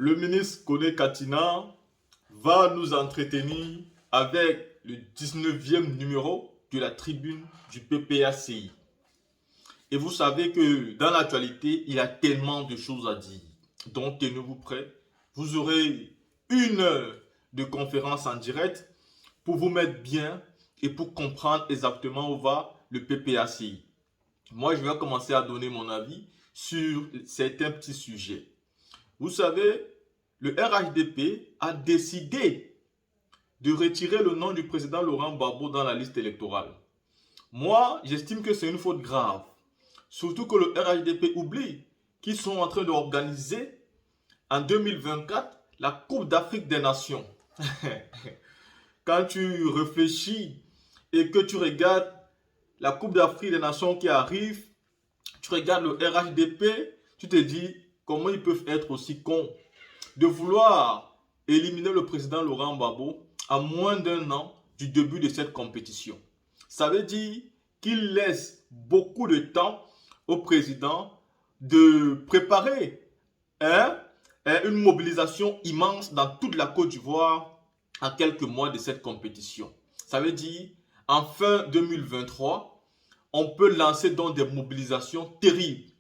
Le ministre Kone Katina va nous entretenir avec le 19e numéro de la tribune du PPACI. Et vous savez que dans l'actualité, il y a tellement de choses à dire. Donc, tenez-vous prêts. Vous aurez une heure de conférence en direct pour vous mettre bien et pour comprendre exactement où va le PPACI. Moi, je vais commencer à donner mon avis sur certains petits sujets. Vous savez, le RHDP a décidé de retirer le nom du président Laurent Gbagbo dans la liste électorale. Moi, j'estime que c'est une faute grave. Surtout que le RHDP oublie qu'ils sont en train d'organiser en 2024 la Coupe d'Afrique des Nations. Quand tu réfléchis et que tu regardes la Coupe d'Afrique des Nations qui arrive, tu regardes le RHDP, tu te dis comment ils peuvent être aussi cons de vouloir éliminer le président Laurent Gbagbo à moins d'un an du début de cette compétition. Ça veut dire qu'il laisse beaucoup de temps au président de préparer une mobilisation immense dans toute la Côte d'Ivoire à quelques mois de cette compétition. Ça veut dire en fin 2023, on peut lancer donc des mobilisations terribles.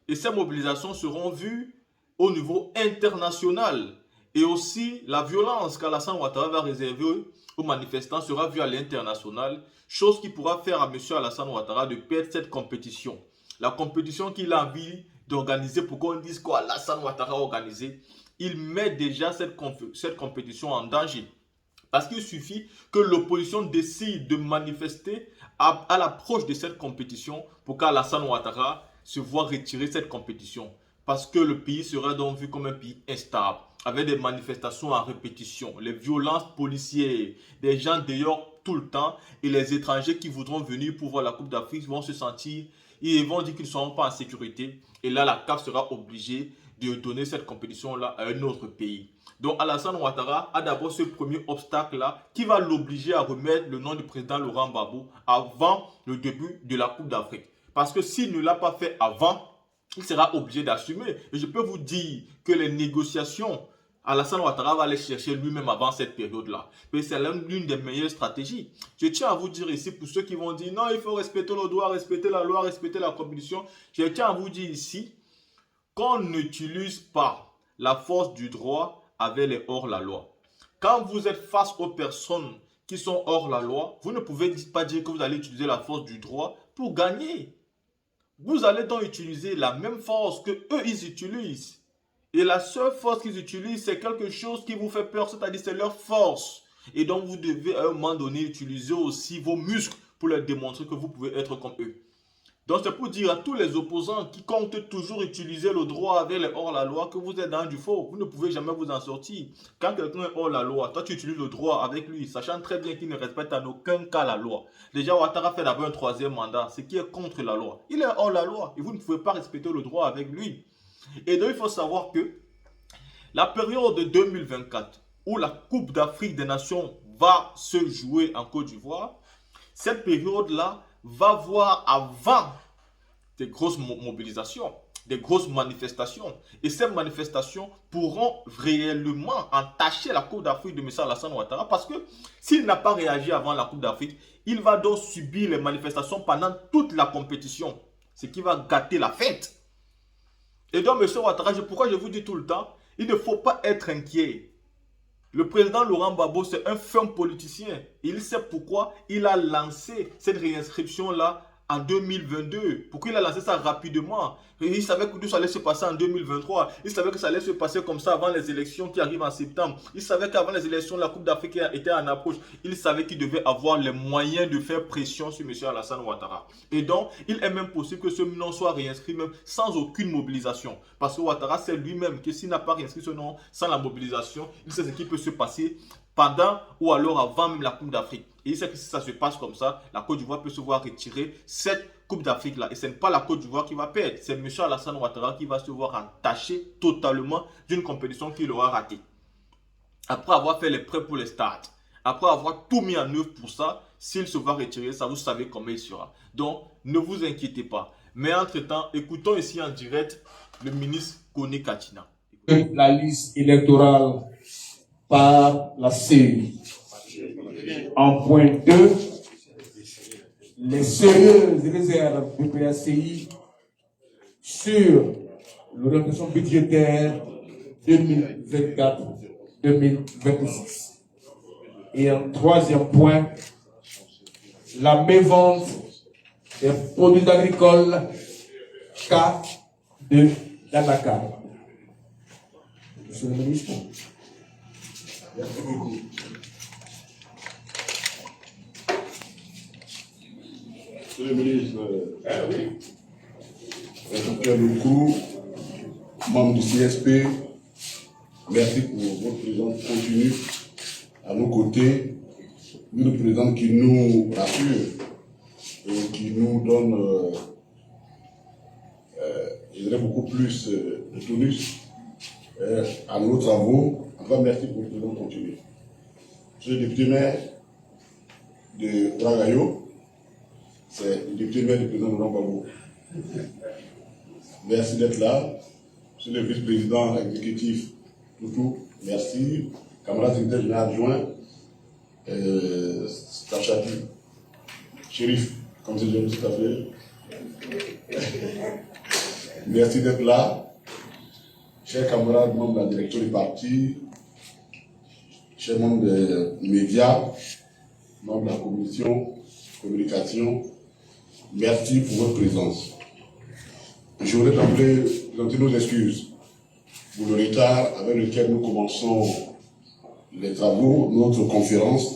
Et ces mobilisations seront vues au niveau international. Et aussi, la violence qu'Alassane Ouattara va réserver aux manifestants sera vue à l'international, chose qui pourra faire à M. Alassane Ouattara de perdre cette compétition. La compétition qu'il a envie d'organiser, pour qu'on dise qu'Alassane Ouattara a organisé, il met déjà cette compétition en danger. Parce qu'il suffit que l'opposition décide de manifester à l'approche de cette compétition pour qu'Alassane Ouattara se voit retirer cette compétition. Parce que le pays sera donc vu comme un pays instable, avec des manifestations à répétition, les violences policières, des gens dehors tout le temps, et les étrangers qui voudront venir pour voir la Coupe d'Afrique vont se sentir, ils vont dire qu'ils ne seront pas en sécurité, et là la CAF sera obligée de donner cette compétition-là à un autre pays. Donc Alassane Ouattara a d'abord ce premier obstacle-là qui va l'obliger à remettre le nom du président Laurent Gbagbo avant le début de la Coupe d'Afrique. Parce que s'il ne l'a pas fait avant, il sera obligé d'assumer. Et je peux vous dire que les négociations, Alassane Ouattara va aller chercher lui-même avant cette période-là. Mais c'est l'une des meilleures stratégies. Je tiens à vous dire ici, pour ceux qui vont dire non, il faut respecter le droit, respecter la loi, respecter la compétition. Je tiens à vous dire ici qu'on n'utilise pas la force du droit avec les hors-la-loi. Quand vous êtes face aux personnes qui sont hors la loi, vous ne pouvez pas dire que vous allez utiliser la force du droit pour gagner. Vous allez donc utiliser la même force que eux ils utilisent. Et la seule force qu'ils utilisent, c'est quelque chose qui vous fait peur, c'est-à-dire c'est leur force. Et donc vous devez à un moment donné utiliser aussi vos muscles pour leur démontrer que vous pouvez être comme eux. Donc c'est pour dire à tous les opposants qui comptent toujours utiliser le droit avec les hors-la-loi que vous êtes dans du faux. Vous ne pouvez jamais vous en sortir. Quand quelqu'un est hors-la-loi, toi tu utilises le droit avec lui, sachant très bien qu'il ne respecte en aucun cas la loi. Déjà Ouattara fait d'abord un troisième mandat, ce qui est contre la loi. Il est hors-la-loi et vous ne pouvez pas respecter le droit avec lui. Et donc il faut savoir que la période de 2024 où la Coupe d'Afrique des Nations va se jouer en Côte d'Ivoire, cette période-là va voir avant des grosses mobilisations, des grosses manifestations. Et ces manifestations pourront réellement entacher la Coupe d'Afrique de M. Alassane Ouattara parce que s'il n'a pas réagi avant la Coupe d'Afrique, il va donc subir les manifestations pendant toute la compétition, ce qui va gâter la fête. Et donc M. Ouattara, pourquoi je vous dis tout le temps, il ne faut pas être inquiet. Le président Laurent Gbagbo, c'est un fin politicien. Il sait pourquoi il a lancé cette réinscription-là en 2022. Pourquoi il a lancé ça rapidement? Il savait que tout ça allait se passer en 2023. Il savait que ça allait se passer comme ça avant les élections qui arrivent en septembre. Il savait qu'avant les élections, la Coupe d'Afrique était en approche. Il savait qu'il devait avoir les moyens de faire pression sur M. Alassane Ouattara. Et donc, il est même possible que ce nom soit réinscrit même sans aucune mobilisation. Parce que Ouattara sait lui-même que s'il n'a pas réinscrit ce nom sans la mobilisation, il sait ce qui peut se passer pendant ou alors avant même la Coupe d'Afrique. Et il sait que si ça se passe comme ça, la Côte d'Ivoire peut se voir retirer cette Coupe d'Afrique-là. Et ce n'est pas la Côte d'Ivoire qui va perdre. C'est M. Alassane Ouattara qui va se voir entaché totalement d'une compétition qu'il aura ratée. Après avoir fait les prêts pour les stades, après avoir tout mis en œuvre pour ça, s'il se va retirer, ça vous savez comment il sera. Donc, ne vous inquiétez pas. Mais entre-temps, écoutons ici en direct le ministre Kone Katina. la liste électorale par la CEI. En point 2, les sérieuses réserves du PACI sur l'orientation budgétaire 2024-2026. Et en troisième point, la mévente des produits agricoles cas de Danaka. Monsieur le ministre. Merci beaucoup. Monsieur le ministre, inspecteur locaux, membre du CSP, merci pour votre présence continue à nos côtés, une présence qui nous rassure et qui nous donne, je dirais, beaucoup plus de tonus à nos travaux. Encore merci pour votre présence continue. Je suis le député maire de Ouagayo, c'est le député maire du président Laurent Gbagbo. Merci d'être là. Je suis le vice-président exécutif Toutou, merci. Camarade secrétaire général adjoint, Tachati, Chérif, comme c'est déjà tout à fait. Merci d'être là. Chers camarades, membres de la direction du parti, chers membres des médias, membres de la commission communication, merci pour votre présence. Je voudrais d'emblée présenter nos excuses pour le retard avec lequel nous commençons les travaux, notre conférence.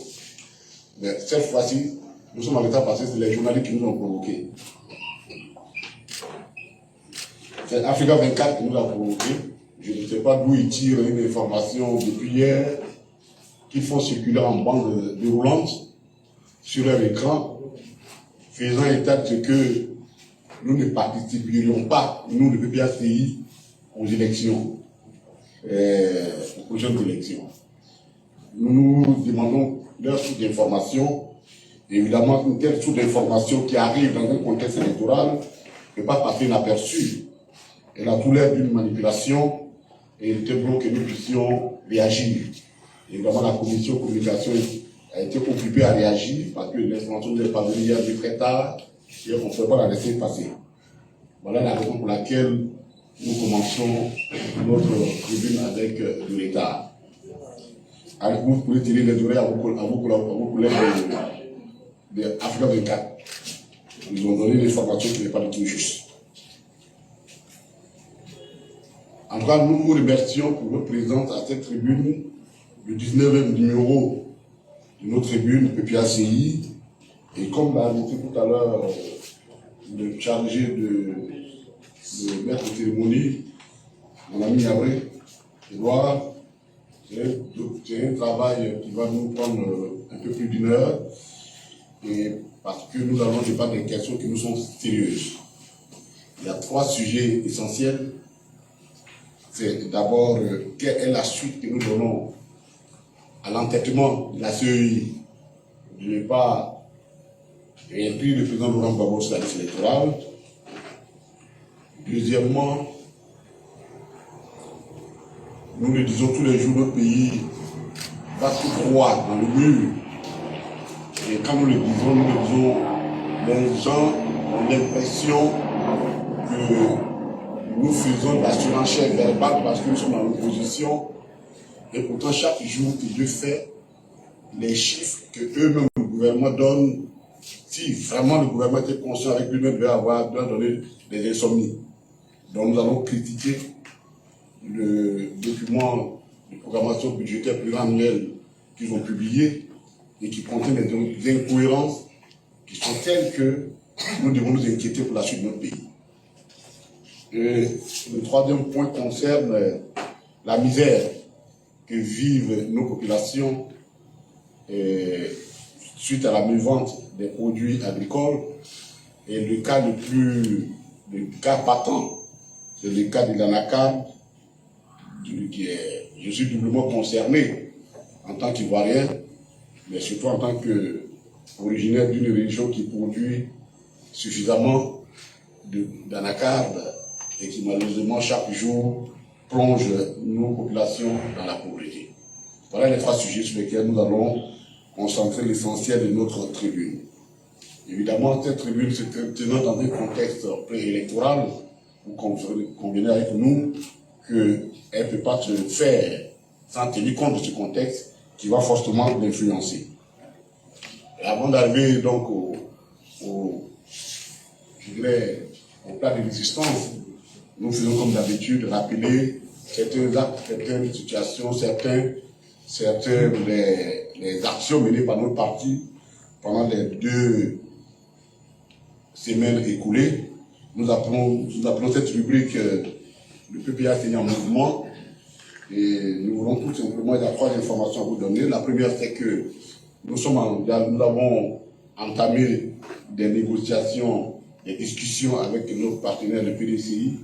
Mais cette fois-ci, nous sommes en retard parce que c'est les journalistes qui nous ont provoqués. C'est Africa 24 qui nous a provoqués. Je ne sais pas d'où ils tirent une information depuis hier qu'ils font circuler en bande déroulante sur leur écran, faisant état de ce que nous ne participerions pas, nous, le PPACI, aux élections, aux prochaines élections. Nous nous demandons leur source d'information. Évidemment, une telle source d'information qui arrive dans un contexte électoral ne peut pas passer inaperçue. Elle a tout l'air d'une manipulation et il était bon que nous puissions réagir. Évidemment, la commission communication a été occupée à réagir parce que l'information nous est parvenue hier du très tard et on ne peut pas la laisser passer. Voilà la raison pour laquelle nous commençons notre tribune avec de retard. Alors, vous pouvez tirer les oreilles à vos collègues de Africa 24. Ils ont donné une information qui n'est pas du tout juste. En tout cas, nous vous remercions pour votre présence à cette tribune, le 19e numéro de notre tribune PPACI. Et comme l'a dit tout à l'heure le chargé de maître de cérémonie, mon ami Yabré, Edouard, c'est un travail qui va nous prendre un peu plus d'une heure, et parce que nous allons débattre des questions qui nous sont sérieuses. Il y a 3 sujets essentiels. C'est d'abord quelle est la suite que nous donnons à l'entêtement de la CEI de ne pas réélire le président Laurent Gbagbo sur la liste électorale. Deuxièmement, nous le disons tous les jours, notre pays va tout droit dans le mur. Et quand nous le disons, les gens ont l'impression que nous faisons de la surenchère verbale parce que nous sommes dans l'opposition. Et pourtant, chaque jour que Dieu fait, les chiffres que eux-mêmes, le gouvernement donne, si vraiment le gouvernement était conscient avec lui-même, doit donner des insomnies. Donc nous allons critiquer le document de programmation budgétaire pluriannuelle qu'ils ont publié et qui contient des incohérences qui sont telles que nous devons nous inquiéter pour la suite de notre pays. Et le troisième point concerne la misère que vivent nos populations suite à la mévente des produits agricoles. Et le cas patent, c'est le cas de l'anacarde. Je suis doublement concerné en tant qu'Ivoirien, mais surtout en tant qu'originaire d'une région qui produit suffisamment d'anacarde et qui malheureusement chaque jour plonge nos populations dans la pauvreté. Voilà les 3 sujets sur lesquels nous allons concentrer l'essentiel de notre tribune. Évidemment, cette tribune se tenant dans un contexte préélectoral, vous convenez avec nous qu'elle ne peut pas se faire sans tenir compte de ce contexte qui va forcément l'influencer. Et avant d'arriver donc au plat de l'existence, nous faisons comme d'habitude rappeler certains actes, certaines situations, certaines les actions menées par notre parti pendant les 2 semaines écoulées. Nous appelons cette rubrique le PPA-CEI en mouvement. Et nous voulons tout simplement, il y a 3 informations à vous donner. La première, c'est que nous avons entamé des négociations, des discussions avec nos partenaires, le PDCI,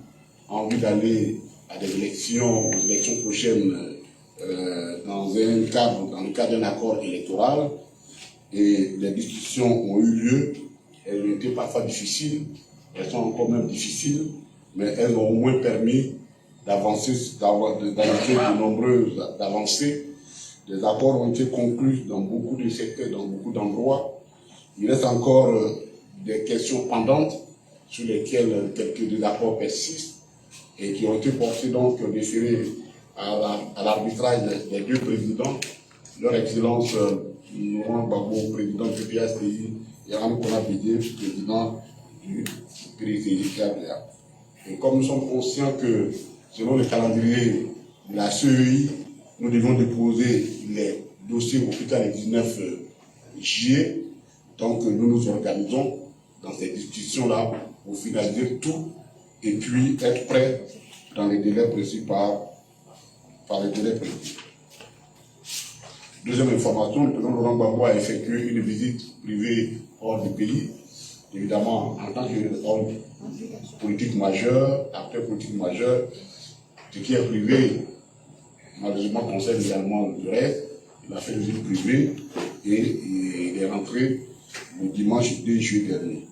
en vue d'aller à des élections, aux élections prochaines, dans le cadre d'un accord électoral. Et les discussions ont eu lieu. Elles ont été parfois difficiles, elles sont encore même difficiles, mais elles ont au moins permis d'avancer, de nombreuses avancées. Des accords ont été conclus dans beaucoup de secteurs, dans beaucoup d'endroits. Il reste encore des questions pendantes sur lesquelles quelques désaccords persistent et qui ont été portés donc déférés à l'arbitrage des 2 présidents, leur Excellence Laurent Gbagbo, président du PPA-CEI, et Ram Kona Bédié, président du PDCI. Et comme nous sommes conscients que, selon le calendrier de la CEI, nous devons déposer les dossiers au plus tard le 19 juillet. Donc nous nous organisons dans ces discussions-là pour finaliser tout et puis être prêts dans les délais précis par les délais précis. Deuxième information, le président Laurent Gbagbo a effectué une visite privée hors du pays, évidemment en tant qu'homme politique majeur, acteur politique majeur, ce qui est privé, malheureusement concerne également le reste. Il a fait une visite privée et il est rentré le dimanche 2 juillet dernier.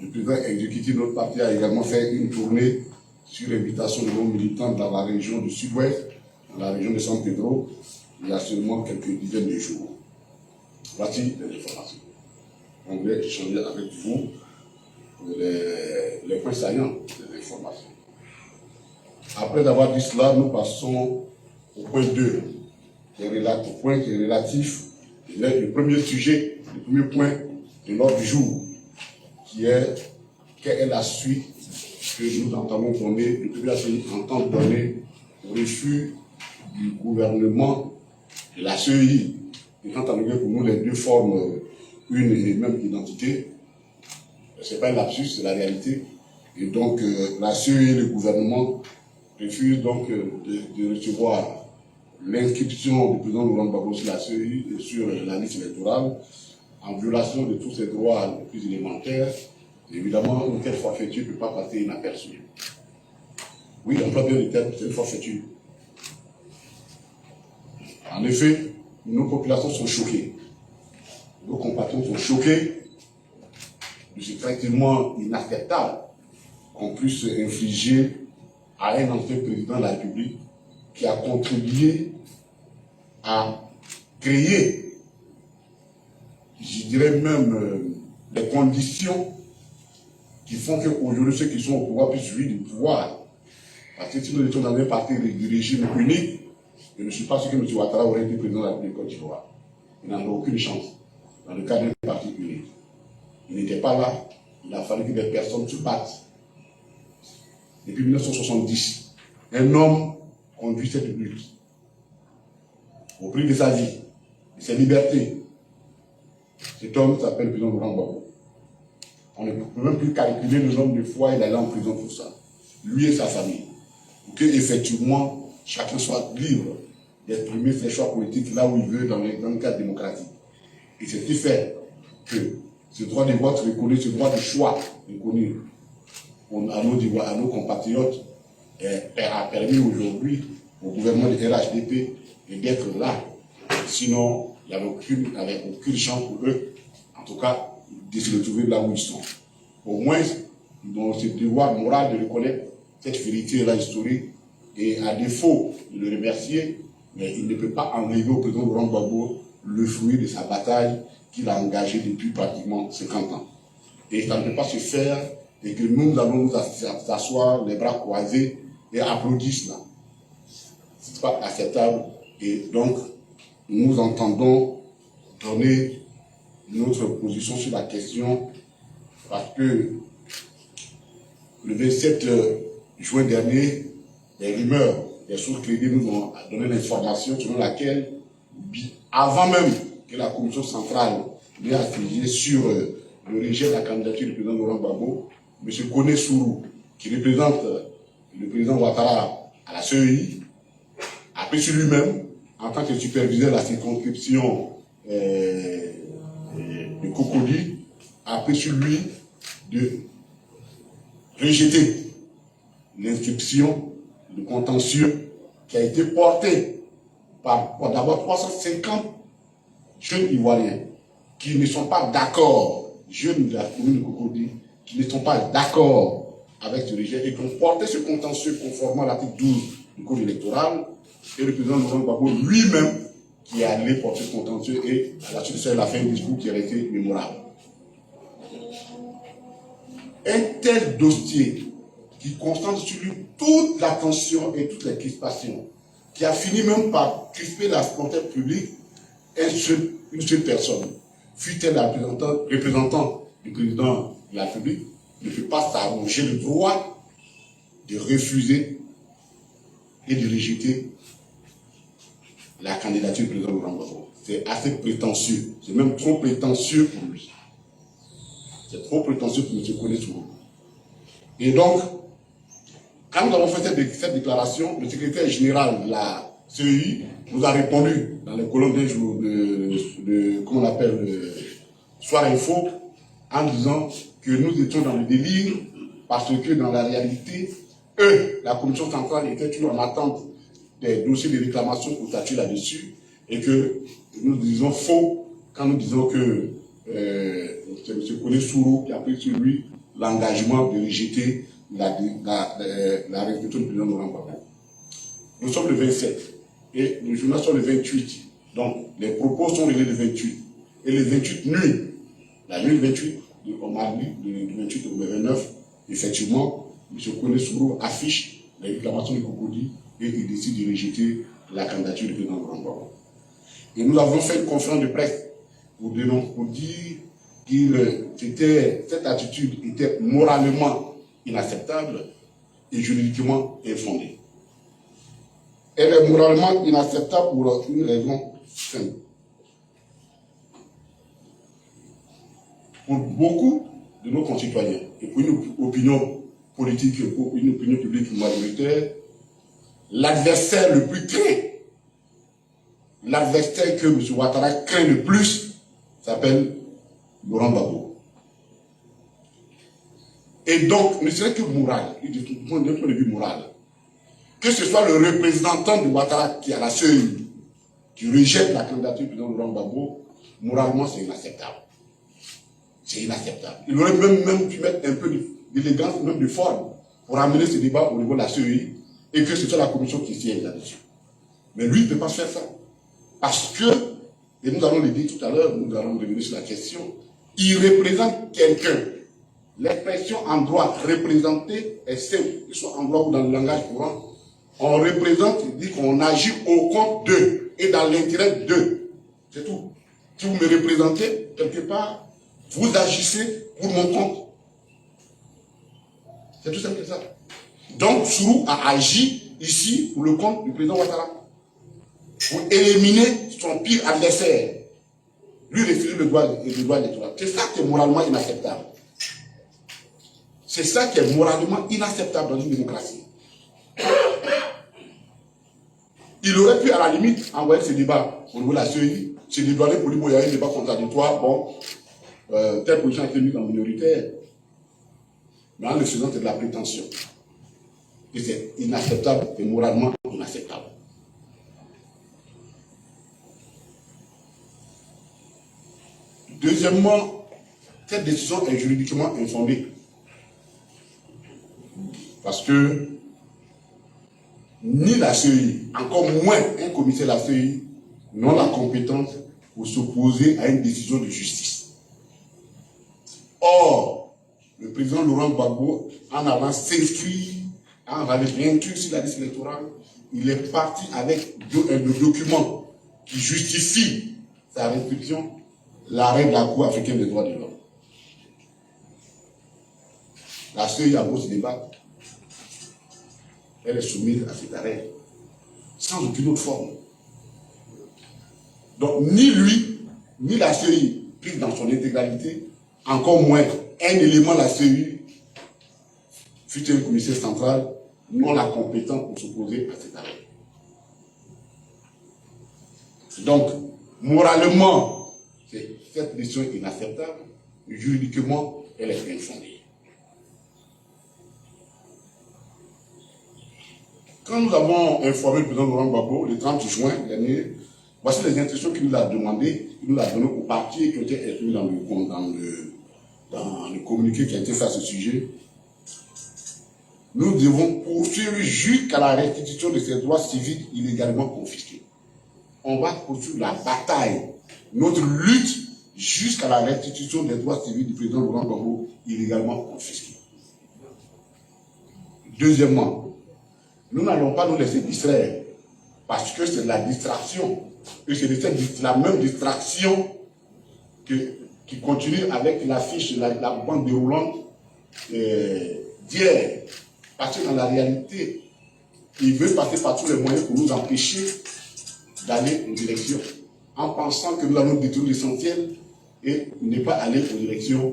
Le président exécutif de notre parti a également fait une tournée sur l'invitation de nos militants dans la région du Sud-Ouest, dans la région de San Pedro, il y a seulement quelques dizaines de jours. Voici les informations. On voulait échanger avec vous les points saillants des informations. Après avoir dit cela, nous passons au point 2, au point qui est relatif, le premier sujet, le premier point de l'ordre du jour, qui est quelle est la suite que nous entendons donner, le PPA-CEI entend donner au refus du gouvernement de la CEI, étant donné que pour nous les 2 forment une et même identité. Ce n'est pas un lapsus, c'est la réalité. Et donc la CEI et le gouvernement refusent donc de recevoir l'inscription du président Laurent Gbagbo sur la CEI et sur la liste électorale, en violation de tous ses droits les plus élémentaires. Évidemment, une telle forfaiture ne peut pas passer inaperçue. Oui, l'emploi bien le terme, c'est une forfaiture. En effet, nos populations sont choquées. Nos compatriotes sont choqués de ce traitement inacceptable qu'on puisse infliger à un ancien président de la République qui a contribué à créer, je dirais même, des conditions qui font qu'aujourd'hui ceux qui sont au pouvoir puissent jouir du pouvoir. Parce que si nous étions dans un parti du régime unique, je ne suis pas sûr que M. Ouattara aurait été président de la République de Côte d'Ivoire. Il n'en a aucune chance dans le cadre d'un parti unique. Il n'était pas là, il a fallu que des personnes se battent. Depuis 1970, un homme conduit cette lutte au prix de sa vie, de ses libertés. Cet homme s'appelle le président Laurent Gbagbo. On ne peut même plus calculer le nombre de fois il est allé en prison pour ça. Lui et sa famille. Pour que, effectivement, chacun soit libre d'exprimer ses choix politiques là où il veut dans le cadre démocratique. Et c'est ce qui fait que ce droit de vote reconnu, ce droit de choix reconnu à nos compatriotes a permis aujourd'hui au gouvernement de RHDP d'être là. Sinon, il n'y avait aucune chance pour eux, en tout cas, de se retrouver là où ils sont. Au moins, ils ont ce devoir moral de reconnaître cette vérité-là historique Et à défaut de le remercier, mais il ne peut pas enlever au président Laurent Gbagbo le fruit de sa bataille qu'il a engagée depuis pratiquement 50 ans. Et ça ne peut pas se faire et que nous allons nous asseoir les bras croisés et applaudir cela. Ce n'est pas acceptable. Et donc, nous entendons donner notre position sur la question parce que le 27 juin dernier, les rumeurs, les sources crédibles nous ont donné l'information selon laquelle, avant même que la commission centrale n'ait affilié sur le rejet de la candidature du président Laurent Gbagbo, M. Kone Sourou, qui représente le président Ouattara à la CEI, a pris sur lui-même, en tant que superviseur de la circonscription de Cocody, a pris sur lui de rejeter l'instruction de contentieux qui a été portée par d'abord 350 jeunes Ivoiriens qui ne sont pas d'accord, jeunes de la commune de Cocody, qui ne sont pas d'accord avec ce rejet et qui ont porté ce contentieux conformément à l'article 12 du Code électoral, et le président Laurent Gbagbo lui-même qui est allé porter ce contentieux et à la suite de ça, il a fait un discours qui a été mémorable. Un tel dossier qui concentre sur lui toute l'attention et toutes les crispations, qui a fini même par crisper la spontanéité publique, une seule personne, fut-elle la représentant du président de la République, ne peut pas s'arroger le droit de refuser et de rejeter la candidature du président Laurent Gbagbo. C'est assez prétentieux, c'est même trop prétentieux pour lui. C'est trop prétentieux pour M. Kone Sourou. Et donc, quand nous avons fait cette déclaration, le secrétaire général de la CEI nous a répondu dans les colonnes d'un jour comment on appelle, Soir Info, en disant que nous étions dans le délire parce que dans la réalité, la commission centrale était toujours en attente des dossiers de réclamation pour statuer là-dessus et que nous disons faux quand nous disons que c'est M. Kone Sourou qui a pris sur lui l'engagement de rejeter la restitution du président Laurent Gbagbo. Nous sommes le 27 et le journal sont le 28. Donc les propos sont relés le 28. Et le 28 nuit, la nuit du 28, au mardi, du 28 au 29, effectivement, M. Kone Sourou affiche les réclamations de Cocody et il décide de rejeter la candidature du président Laurent Gbagbo. Et nous avons fait une conférence de presse pour dire que cette attitude était moralement inacceptable et juridiquement infondée. Elle est moralement inacceptable pour une raison simple. Pour beaucoup de nos concitoyens et pour une opinion politique et pour une opinion publique majoritaire, l'adversaire le plus craint, l'adversaire que M. Ouattara craint le plus, s'appelle Laurent Gbagbo. Et donc, ne serait que moral, d'un point de vue moral, que ce soit le représentant de Ouattara qui est à la CEI, qui rejette la candidature du président Laurent Gbagbo, moralement c'est inacceptable. C'est inacceptable. Il aurait même pu mettre un peu d'élégance, même de forme, pour amener ce débat au niveau de la CEI et que ce soit la commission qui siège là-dessus. Mais lui, il ne peut pas faire ça. Parce que, et nous allons le dire tout à l'heure, nous allons revenir sur la question, il représente quelqu'un. L'expression en droit représenter est simple, que ce soit en droit ou dans le langage courant. On représente, il dit qu'on agit au compte d'eux et dans l'intérêt d'eux. C'est tout. Si vous me représentez, quelque part, vous agissez pour mon compte. C'est tout simple que ça. Donc, Sourou a agi ici pour le compte du président Ouattara. Pour éliminer son pire adversaire. Lui refuser le droit électoral. C'est ça qui est moralement inacceptable. C'est ça qui est moralement inacceptable dans une démocratie. Il aurait pu, à la limite, envoyer ce débat au niveau de la CEI, se dédouaner pour lui, bon, il y a un débat contradictoire, bon, telle position a été mise en minoritaire. Mais en le faisant, c'est de la prétention. Et c'est inacceptable et moralement inacceptable. Deuxièmement, cette décision est juridiquement infondée. Parce que ni la CEI, encore moins un commissaire de la CEI, n'ont la compétence pour s'opposer à une décision de justice. Or, le président Laurent Gbagbo, en allant s'inscrire, en allant réinscrire sur la liste électorale, il est parti avec le document qui justifie sa restriction, l'arrêt de la Cour africaine des droits de l'homme. La CEI a beau se débattre, elle est soumise à cet arrêt, sans aucune autre forme. Donc, ni lui, ni la CEI, prise dans son intégralité, encore moins un élément de la CEI, fut un commissaire central, n'ont la compétence pour s'opposer à cet arrêt. Donc, moralement, cette décision est inacceptable, juridiquement, elle est infondée. Quand nous avons informé le président Laurent Gbagbo le 30 juin dernier, voici les instructions qu'il nous a demandées, il nous a données aux partis qui ont été inclus dans le communiqué qui a été fait à ce sujet. Nous devons poursuivre jusqu'à la restitution de ces droits civiques illégalement confisqués. On va poursuivre la bataille, notre lutte jusqu'à la restitution des droits civiques du président Laurent Gbagbo illégalement confisqués. Deuxièmement, nous n'allons pas nous laisser distraire parce que c'est de la distraction. Et c'est la même distraction qui continue avec l'affiche, la bande déroulante d'hier. Parce que dans la réalité, il veut passer par tous les moyens pour nous empêcher d'aller aux élections, en pensant que nous allons détruire l'essentiel et ne pas aller aux élections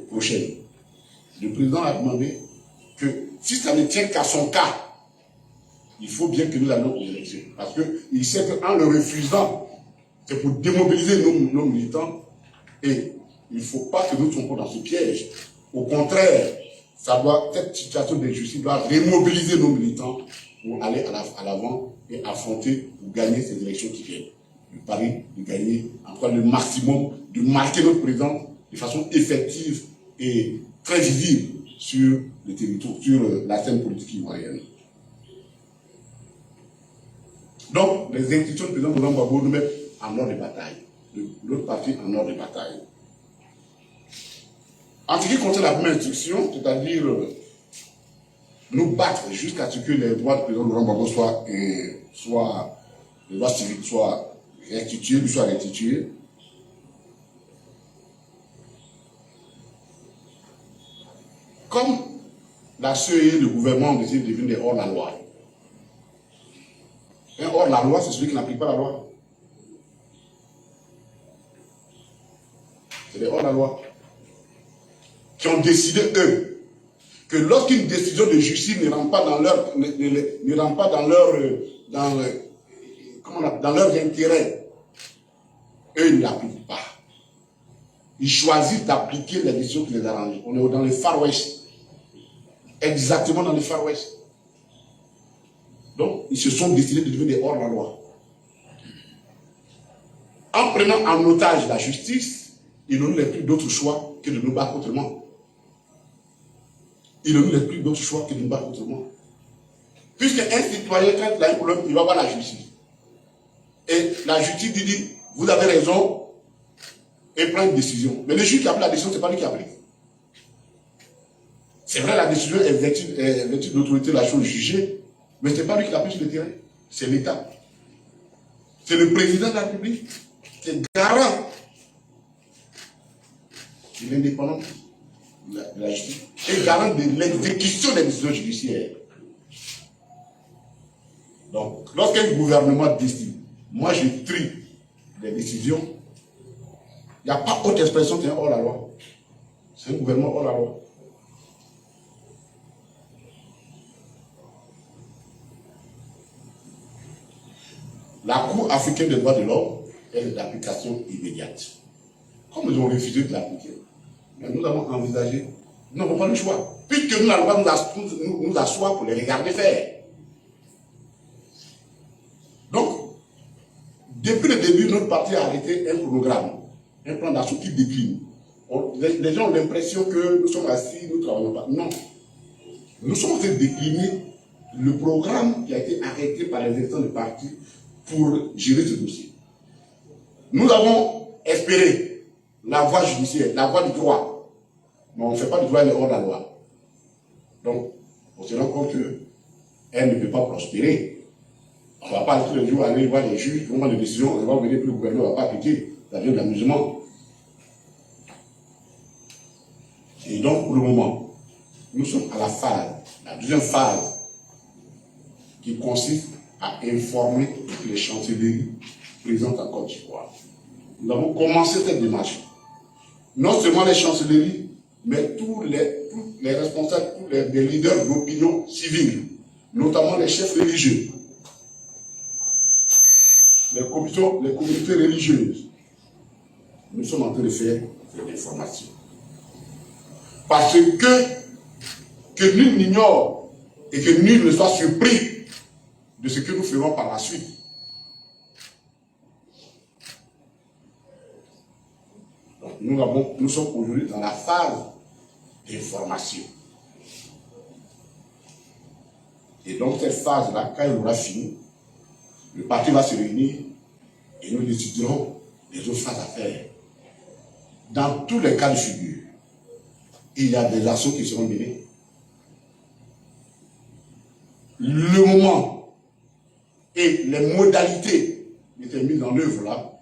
prochaines. Le président a demandé que si ça ne tient qu'à son cas, il faut bien que nous allions aux élections. Parce qu'il sait qu'en le refusant, c'est pour démobiliser nos militants. Et il ne faut pas que nous tombions dans ce piège. Au contraire, cette situation d'injustice doit remobiliser nos militants pour aller à l'avant et affronter ou gagner ces élections qui viennent. Le pari de gagner encore le maximum, de marquer notre présence de façon effective et très visible sur le territoire, sur la scène politique ivoirienne. Donc, les institutions du président Laurent Gbagbo nous mettent en ordre de bataille. L'autre partie en ordre de bataille. En ce qui concerne la première instruction, c'est-à-dire nous battre jusqu'à ce que les droits du président Laurent Gbagbo les droits civiques soient restitués, Comme la CEI et le gouvernement ont décidé de devenir des hors-la-loi. Un hors-la-loi, c'est celui qui n'applique pas la loi. C'est des hors-la-loi qui ont décidé, eux, que lorsqu'une décision de justice ne rentre pas dans leurs intérêts, eux, ils ne l'appliquent pas. Ils choisissent d'appliquer les décisions qui les arrangent. On est dans le Far West. Exactement dans le Far West. Donc, ils se sont décidés de devenir des hors-la-loi. En prenant en otage la justice, ils n'ont plus d'autre choix que de nous battre autrement. Ils n'ont plus d'autre choix que de nous battre autrement. Puisque un citoyen, quand il a un problème, il va voir la justice. Et la justice lui dit, vous avez raison, et prend une décision. Mais le juge qui a pris la décision, ce n'est pas lui qui a pris. C'est vrai, la décision est vêtue d'autorité, la chose jugée, mais ce n'est pas lui qui l'a pris sur le terrain, c'est l'État. C'est le président de la République qui est garant de l'indépendance de la justice et garant de l'exécution des décisions judiciaires. Donc, lorsqu'un gouvernement décide, moi je trie les décisions, il n'y a pas autre expression qu'un hors-la-loi. C'est un gouvernement hors-la-loi. La Cour africaine des droits de l'homme est d'application immédiate. Comme ils ont refusé de l'appliquer, nous avons envisagé, nous n'avons pas le choix. Puisque nous n'allons pas nous asseoir pour les regarder faire. Donc, depuis le début, notre parti a arrêté un programme, un plan d'action qui décline. Les gens ont l'impression que nous sommes assis, nous ne travaillons pas. Non. Nous sommes en train de décliner le programme qui a été arrêté par les directeurs de parti pour gérer ce dossier. Nous avons espéré la voie judiciaire, la voie du droit, mais on ne fait pas du droit, elle est hors de la loi. Donc, on se rend compte qu'elle ne peut pas prospérer. On ne va pas tous les jours aller voir les juges, prendre des décisions, on va venir que le gouvernement ne va pas appliquer la vie de l'amusement. Et donc, pour le moment, nous sommes à la phase, la deuxième phase, qui consiste à informer toutes les chancelleries présentes en Côte d'Ivoire. Nous avons commencé cette démarche. Non seulement les chancelleries, mais tous les responsables, tous les leaders d'opinion civile, notamment les chefs religieux, les communautés religieuses. Nous sommes en train de faire de l'information. Parce que nul n'ignore et que nul ne soit surpris de ce que nous ferons par la suite. Donc, nous sommes aujourd'hui dans la phase d'information. Et donc cette phase-là, quand elle aura fini, le parti va se réunir et nous déciderons des autres phases à faire. Dans tous les cas de figure, il y a des actions qui seront menées. Le moment et les modalités qui étaient mises en œuvre là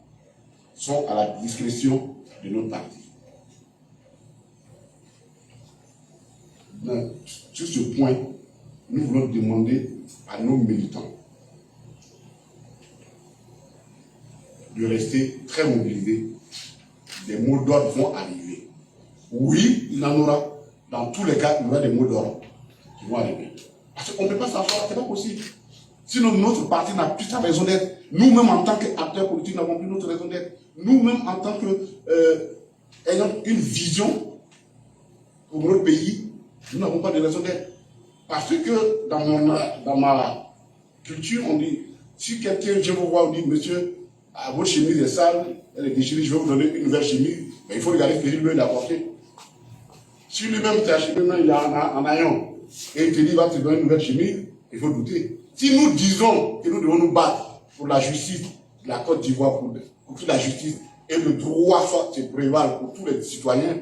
sont à la discrétion de notre parti. Donc, sur ce point, nous voulons demander à nos militants de rester très mobilisés. Des mots d'ordre vont arriver. Oui, il en aura. Dans tous les cas, il y aura des mots d'ordre qui vont arriver. Parce qu'on ne peut pas s'asseoir, ce n'est pas possible. Sinon, notre parti n'a plus sa raison d'être. Nous-mêmes, en tant qu'acteurs politiques, n'avons plus notre raison d'être. Nous-mêmes, en tant qu'ayant une vision pour notre pays, nous n'avons pas de raison d'être. Parce que dans ma culture, on dit, si quelqu'un, je vous vois, on dit, monsieur, votre chemise est sale, elle est déchirée, je vais vous donner une nouvelle chemise, mais il faut regarder ce qu'il veut l'apporter. Si lui-même, ta chemise, il est en haillon, et il te dit, il va te donner une nouvelle chemise, il faut douter. Si nous disons que nous devons nous battre pour la justice de la Côte d'Ivoire, pour toute la justice, et le droit soit se prévale pour tous les citoyens,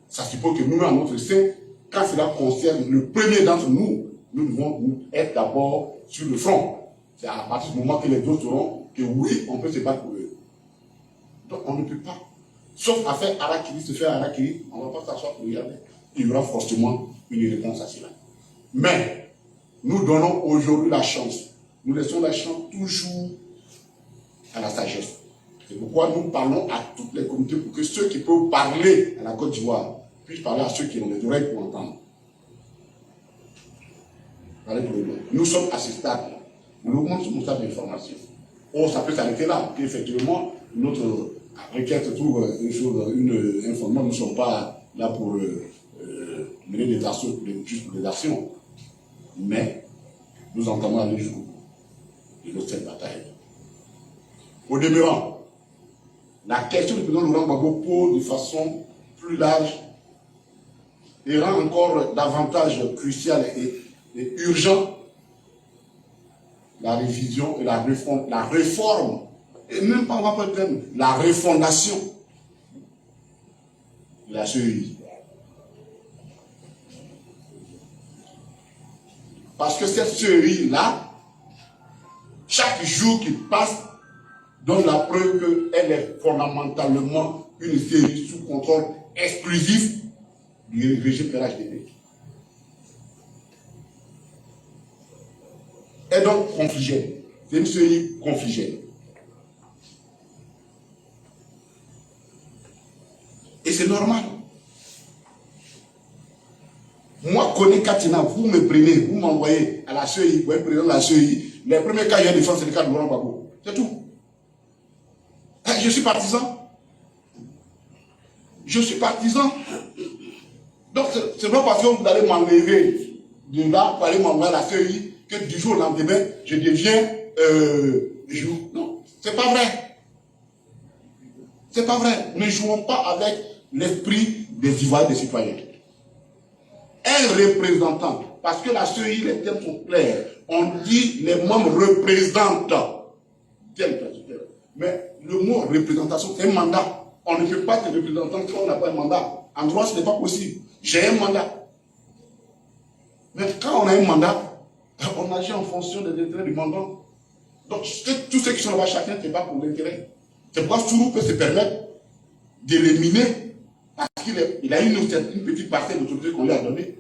ça suppose que nous, à notre sein, quand cela concerne le premier d'entre nous, nous devons être d'abord sur le front. C'est à partir du moment que les autres sauront que oui, on peut se battre pour eux. Donc on ne peut pas. Sauf à faire harakiri, se faire harakiri, on ne va pas s'asseoir pour regarder. Il y aura forcément une réponse à cela. Mais nous donnons aujourd'hui la chance. Nous laissons la chance toujours à la sagesse. C'est pourquoi nous parlons à toutes les communautés pour que ceux qui peuvent parler à la Côte d'Ivoire puissent parler à ceux qui ont les oreilles pour entendre. Nous sommes à ce stade. Nous augmentons notre stade d'information. Or, ça peut s'arrêter là. Effectivement, notre requête trouve une information. Nous ne sommes pas là pour mener des actions, juste pour des actions. Mais nous entamons à jour de notre bataille. Au demeurant, la question du président Laurent Gbagbo pose de façon plus large et rend encore davantage crucial et urgent la révision et la réforme, et même pas, on va pas le terme, la refondation de la CEI. Parce que cette CEI-là, chaque jour qui passe, donne la preuve qu'elle est fondamentalement une CEI sous contrôle exclusif du régime RHDP. Et donc confligène. C'est une CEI confligène. Et c'est normal. Moi, Koné Katina, vous me prenez, vous m'envoyez à la CEI, vous êtes président de la CEI, les premiers cas, il y a défense, c'est le cas de Laurent Gbagbo. C'est tout. Je suis partisan. Je suis partisan. Donc, c'est pas parce que vous allez m'enlever de là, pour aller m'envoyer à la CEI, que du jour au lendemain, je deviens non, c'est pas vrai. C'est pas vrai. Ne jouons pas avec l'esprit des Ivoiriens, des citoyens. Un représentant parce que la CEI, les termes sont clairs. On dit les membres représentants. Mais le mot représentation, c'est un mandat. On ne peut pas être représentant quand on n'a pas un mandat. En droit, ce n'est pas possible. J'ai un mandat. Mais quand on a un mandat, on agit en fonction des intérêts du mandant. Donc, tous ceux qui sont là-bas, chacun ne pas pour l'intérêt. C'est pourquoi Sourou peut se permettre d'éliminer, parce qu'il a une petite parcelle d'autorité qu'on lui a donnée,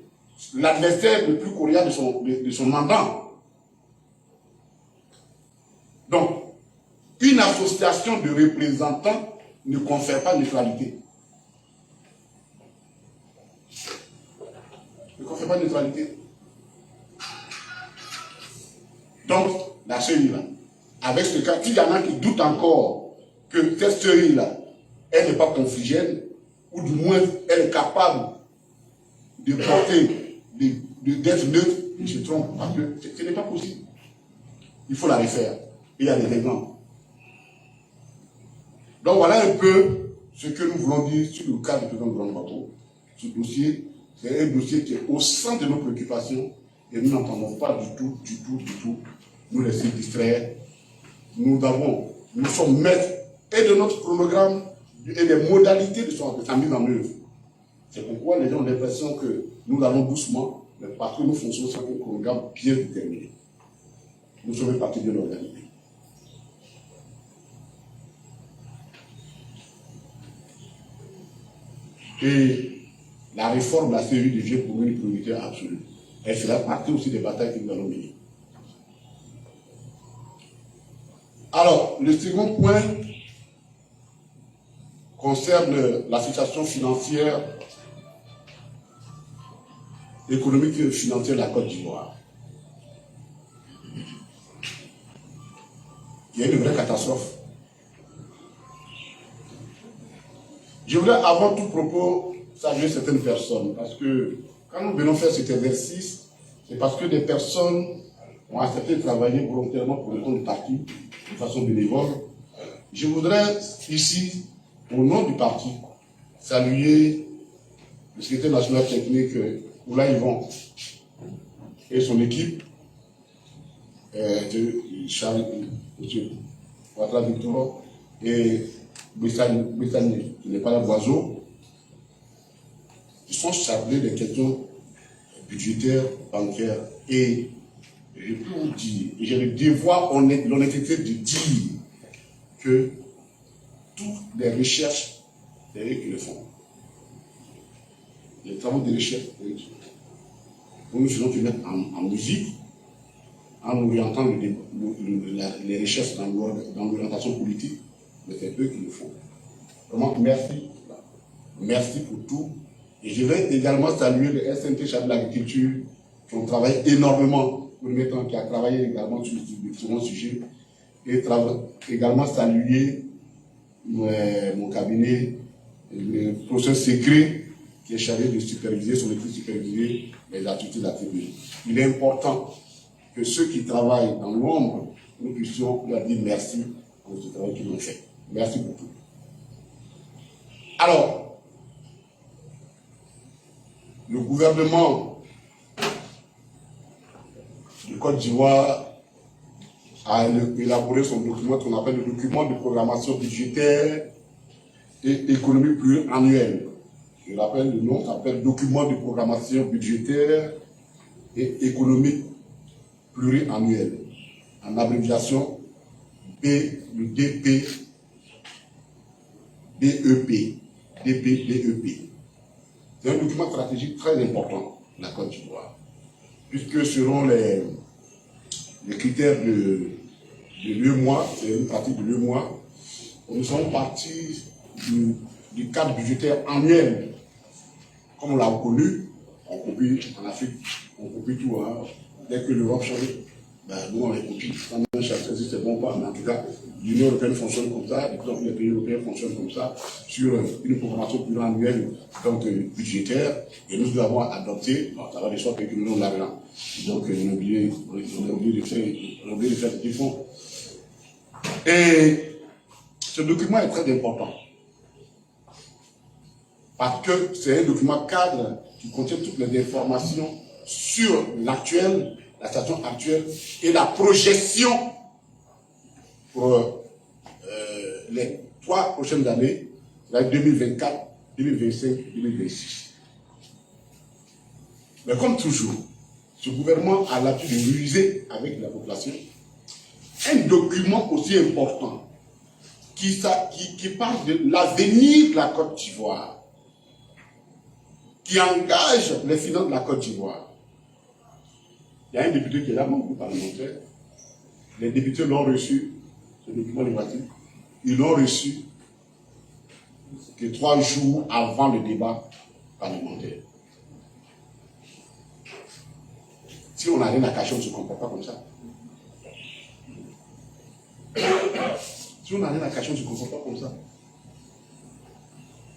l'adversaire le plus coriace de son mandant. Donc, une association de représentants ne confère pas neutralité. Ne confère pas neutralité. Donc, la CEI-là, avec ce cas, s'il y en a qui doutent encore que cette CEI-là, elle n'est pas confligène, ou du moins elle est capable de porter, d'être neutre, ils se trompent, parce que ce n'est pas possible. Il faut la refaire. Et il y a des exemples. Donc voilà un peu ce que nous voulons dire sur le cas du président Grand Bateau. Ce dossier, c'est un dossier qui est au centre de nos préoccupations et nous n'entendons pas du tout nous laisser distraire. Nous sommes maîtres et de notre chronogramme et des modalités de sa mise en œuvre. C'est pourquoi les gens ont l'impression que nous allons doucement, mais parce que nous fonctionnons sur un chronogramme bien déterminé. Nous sommes partis bien organisés. Et la réforme de la CEI devient pour nous une priorité absolue. Elle fera partie aussi des batailles que nous allons mener. Alors, le second point concerne la situation financière, économique et financière de la Côte d'Ivoire. Il y a une vraie catastrophe. Je voudrais avant tout propos saluer certaines personnes, parce que quand nous venons faire cet exercice, c'est parce que des personnes ont accepté de travailler volontairement pour le compte du parti, de façon bénévole. Je voudrais ici, au nom du parti, saluer le secrétaire national technique Oula Yvon et son équipe, Charles, M. Ouattara Victor et Britannique, qui n'est pas là, Boiseau. Ils sont chargés des questions budgétaires, bancaires, et je peux vous dire, et j'ai le devoir, l'honnêteté de dire que toutes les recherches, c'est eux qui le font. Les travaux de recherche, c'est eux qui le font. Nous faisons mettre en musique, en orientant les recherches dans l'orientation politique, mais c'est eux qui le font. Vraiment, merci. Merci pour tout. Et je vais également saluer le SNT Charles de l'Agriculture, qui ont travaillé énormément, qui a travaillé également sur mon sujet, et également saluer mon cabinet, le professeur Secret, qui est chargé de superviser, son équipe superviser les activités de la tribune. Il est important que ceux qui travaillent dans l'ombre, nous puissions leur dire merci pour ce travail qu'ils ont fait. Merci beaucoup. Alors, le gouvernement de Côte d'Ivoire a élaboré son document qu'on appelle le document de programmation budgétaire et économique pluriannuelle. Je rappelle le nom, s'appelle document de programmation budgétaire et économique pluriannuelle. En abréviation, DEP. C'est un document stratégique très important de la Côte d'Ivoire, puisque selon les critères de l'UEMOA, c'est une partie de l'UEMOA, nous sommes partis du cadre budgétaire annuel, comme on l'a reconnu, on copie en Afrique, on copie tout, hein. Dès que l'Europe change, ben, nous on les copie, sans même chercher si c'est bon ou pas, mais en tout cas, l'Union européenne fonctionne comme ça, les pays européens fonctionnent comme ça, sur une programmation pluriannuelle, donc budgétaire, et nous avons adopté, bon, ça va des choix que nous l'avons. Donc on a oublié de faire ce qu'ils font. Et ce document est très important, parce que c'est un document cadre qui contient toutes les informations sur l'actuelle, la situation actuelle et la projection pour les 3 prochaines années, 2024, 2025, 2026. Mais comme toujours, ce gouvernement a l'habitude de ruser avec la population. Un document aussi important qui parle de l'avenir de la Côte d'Ivoire, qui engage les finances de la Côte d'Ivoire. Il y a un député qui est là, membre parlementaire. Les députés l'ont reçu, ce document négatif. Ils l'ont reçu que 3 jours avant le débat parlementaire. Si on n'a rien à cacher, on ne se comporte pas comme ça. Si on n'a rien à cacher, on ne se comporte pas comme ça.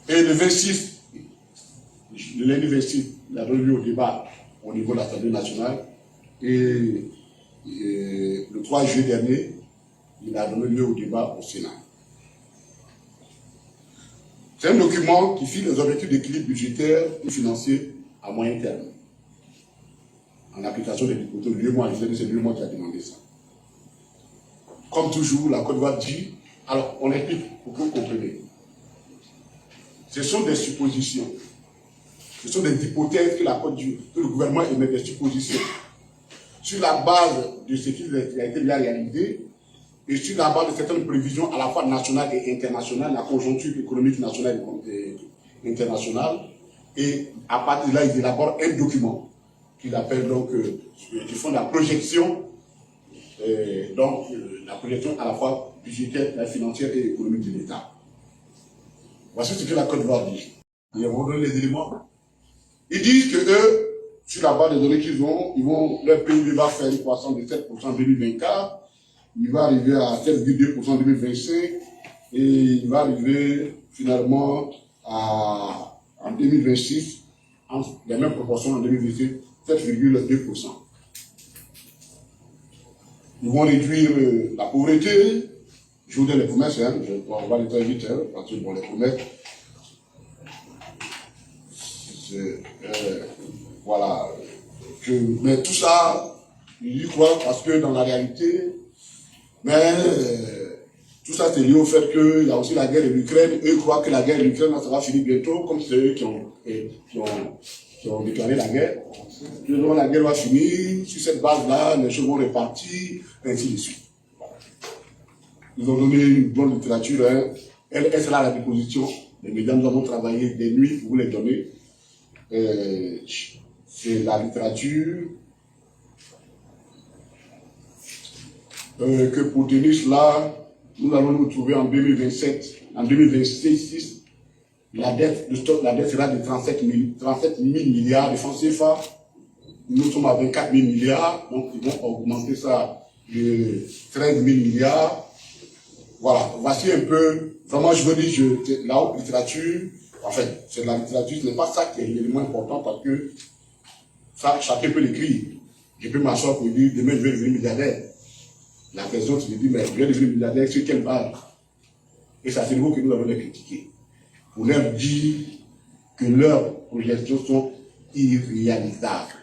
Et le 26, lundi 26, il a donné lieu au débat au niveau de l'Assemblée nationale. Et le 3 juillet dernier, il a donné lieu au débat au Sénat. C'est un document qui fixe les objectifs d'équilibre budgétaire et financier à moyen terme. En application des députés de l'UEMOA, c'est l'UEMOA qui a demandé ça. Comme toujours, la Côte d'Ivoire dit, alors on explique pour que vous compreniez. Ce sont des suppositions. Ce sont des hypothèses que le gouvernement émet des suppositions. Sur la base de ce qui a été bien réalisé, et sur la base de certaines prévisions à la fois nationales et internationales, la conjoncture économique nationale et internationale, et à partir de là, ils élaborent un document qu'ils appellent donc, qui font la projection, la projection à la fois budgétaire, financière et économique de l'État. Voici ce que la Côte d'Ivoire dit. Ils vont donner les éléments. Ils disent que eux, sur la base des données qu'ils ont, leur PIB va faire une croissance de 7% en 2024, il va arriver à 7,2% en 2025, et il va arriver finalement en 2026, en les mêmes proportions en 2026, 7,2%. Ils vont réduire la pauvreté. Je vous donne les promesses, hein, on va les faire vite, hein, parce que bon, les promesses, voilà. Mais tout ça, il y croit parce que dans la réalité, tout ça c'est lié au fait qu'il y a aussi la guerre de l'Ukraine. Eux croient que la guerre de l'Ukraine, ça va finir bientôt, comme c'est eux qui ont déclaré la guerre. La guerre va finir, sur cette base-là, les choses vont repartir, ainsi de suite. Ils ont donné une bonne littérature, hein. Elle sera à la disposition. Les médias, nous avons travaillé des nuits pour vous les donner. C'est la littérature que pour tenir cela, nous allons nous trouver en 2027, en 2026, la dette sera de 37 000 milliards de francs CFA. Nous sommes à 24 000 milliards, donc ils vont augmenter ça de 13 000 milliards. Voilà, voici un peu, vraiment je veux dire, la haute littérature, en fait, c'est la littérature, ce n'est pas ça qui est l'élément important parce que ça, chacun peut l'écrire. Je peux m'asseoir pour dire, demain je vais devenir milliardaire. La question, c'est de dire, mais je vais devenir milliardaire sur quelle base? Et c'est à ce niveau que nous avons les critiquer. Pour leur dire que leurs projections sont irréalisables.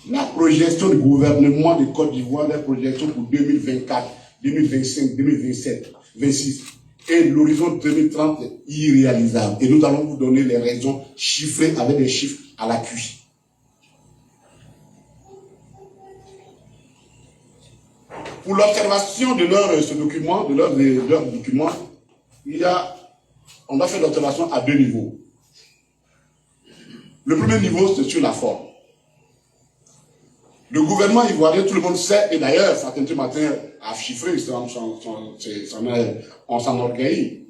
La projection du gouvernement de Côte d'Ivoire, les projections pour 2024, 2025, 2027, 2026 et l'horizon 2030 est irréalisable. Et nous allons vous donner les raisons chiffrées avec des chiffres à l'appui. Pour l'observation de ce document, de leur document, on a fait l'observation à 2 niveaux. Le premier niveau, c'est sur la forme. Le gouvernement ivoirien, tout le monde sait, et d'ailleurs, certains ce matin a chiffré, on s'en orgueille,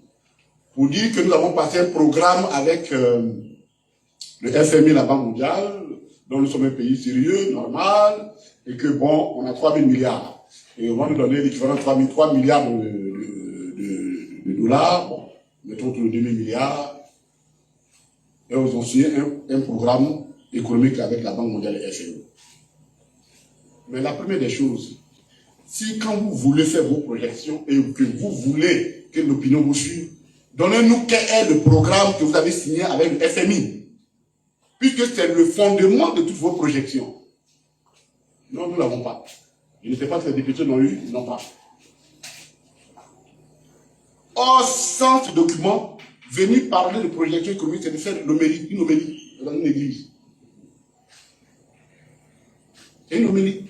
pour dire que nous avons passé un programme avec le FMI, la Banque mondiale, dont nous sommes un pays sérieux, normal, et que bon, on a 3 000 milliards. Et on va nous donner l'équivalent de 3 milliards de dollars, bon, mettons tous les 2 000 milliards, et ils ont signé un programme économique avec la Banque mondiale et le FMI. Mais la première des choses, si quand vous voulez faire vos projections et que vous voulez que l'opinion vous suive, donnez-nous quel est le programme que vous avez signé avec le FMI. puisque c'est le fondement de toutes vos projections. Non, nous ne l'avons pas. Je ne sais pas si les députés l'ont eu, ils n'ont pas. Or, sans ce document, venir parler de projection économique, c'est de faire une homélie dans une église. C'est une homélie.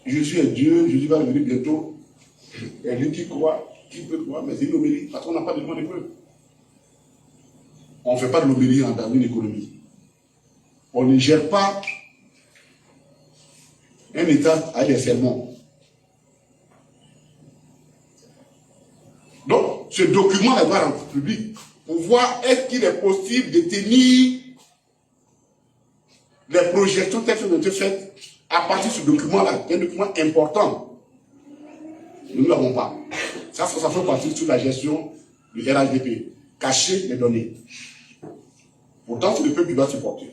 Jésus est Dieu, Jésus va revenir bientôt. Et lui qui croit, qui peut croire, mais c'est une homélie, parce qu'on n'a pas besoin de preuves. On ne fait pas de l'homélie dans une économie. On ne gère pas un État avec des sermons. Donc, ce document doit rendre public pour voir est-ce qu'il est possible de tenir les projections telles qu'elles ont été faites à partir de ce document-là, un document important. Nous ne l'avons pas. Ça fait partie de la gestion du RHDP. Cacher les données. Pourtant, c'est le peuple qui doit se porter.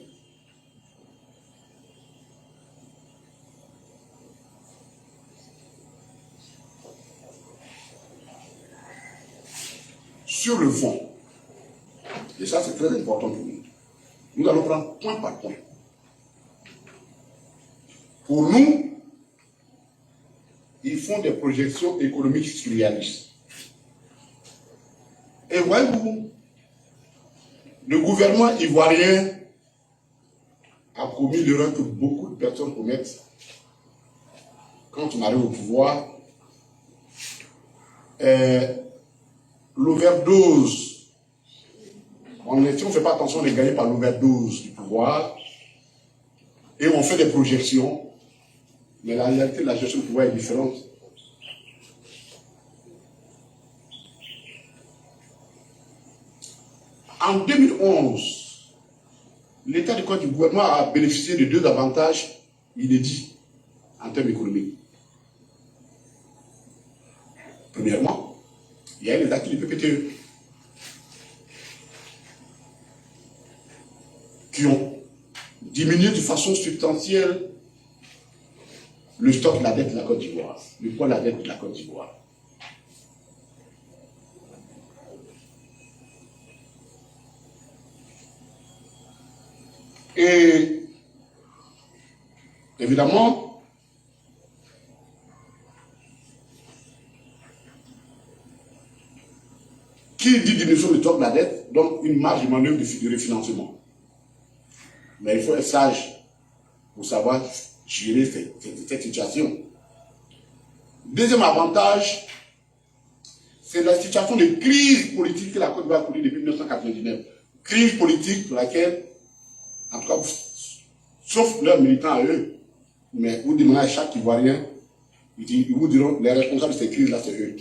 Sur le fond, et ça c'est très important pour nous, nous allons prendre point par point. Pour nous, ils font des projections économiques surréalistes. Et voyez-vous, le gouvernement ivoirien a commis l'erreur que beaucoup de personnes commettent quand on arrive au pouvoir. L'overdose. Si on ne fait pas attention, on est gagné par l'overdose du pouvoir. Et on fait des projections. Mais la réalité de la gestion du pouvoir est différente. En 2011, l'État du gouvernement a bénéficié de deux avantages inédits en termes économiques. Premièrement, il y a les acquis du PPTE qui ont diminué de façon substantielle le stock de la dette de la Côte d'Ivoire, le poids de la dette de la Côte d'Ivoire. Et évidemment, qui dit diminution du stock de la dette, donc une marge de manœuvre de refinancement. Mais il faut être sage pour savoir gérer cette situation. Deuxième avantage, c'est la situation de crise politique que la Côte d'Ivoire a connue depuis 1999. Crise politique pour laquelle, en tout cas, sauf leurs militants à eux, mais vous demandez à chaque Ivoirien, ils vous diront, les responsables de ces crises-là, c'est eux.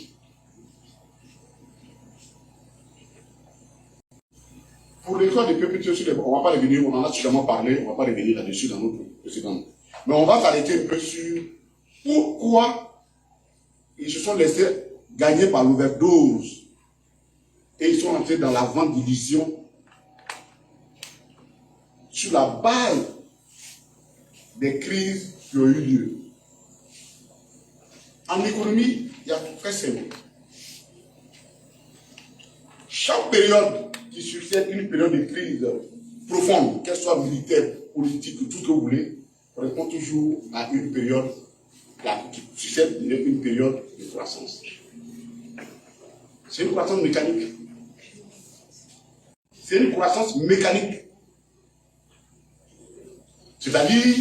Pour l'histoire des PPTE, on ne va pas revenir, on en a suffisamment parlé, on ne va pas revenir là-dessus dans notre précédent. Mais on va s'arrêter un peu sur pourquoi ils se sont laissés gagner par l'overdose et ils sont entrés dans la vente d'illusions sur la base des crises qui ont eu lieu. En économie, il y a très simple. Chaque période qui succède une période de crise profonde, qu'elle soit militaire, politique, tout ce que vous voulez, correspond toujours à une période qui succède une période de croissance. C'est une croissance mécanique. C'est une croissance mécanique. C'est-à-dire,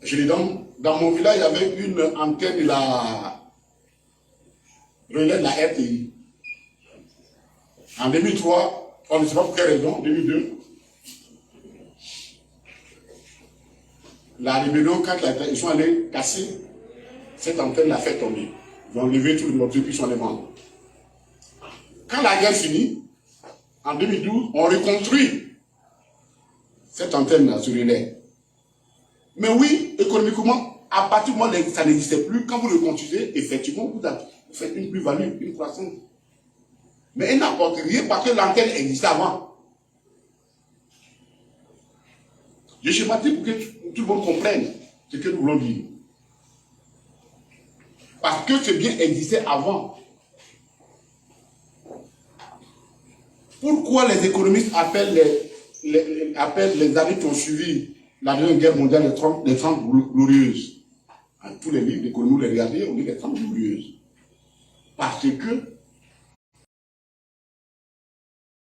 je les donne, dans mon village, il y avait une antenne de la relais de la RTI. En 2003, on ne sait pas pour quelle raison, en 2002, la rébellion, quand ils sont allés casser, cette antenne l'a fait tomber. Ils ont levé tout le monde, puis ils sont allés vendre. Quand la guerre finit, en 2012, on reconstruit cette antenne sur relais. Mais oui, économiquement, à partir du moment où ça n'existait plus, quand vous le construisez, effectivement, vous faites une plus-value, une croissance. Mais elle n'apporte rien parce que l'antenne existait avant. Je schématise pour que tout le monde comprenne ce que nous voulons dire. Parce que ce bien existait avant. Pourquoi les économistes appellent les années qui ont suivi la Deuxième Guerre mondiale les 30 glorieuses? Dans tous les livres d'économie, vous les regardez, on dit les 30 glorieuses. Parce que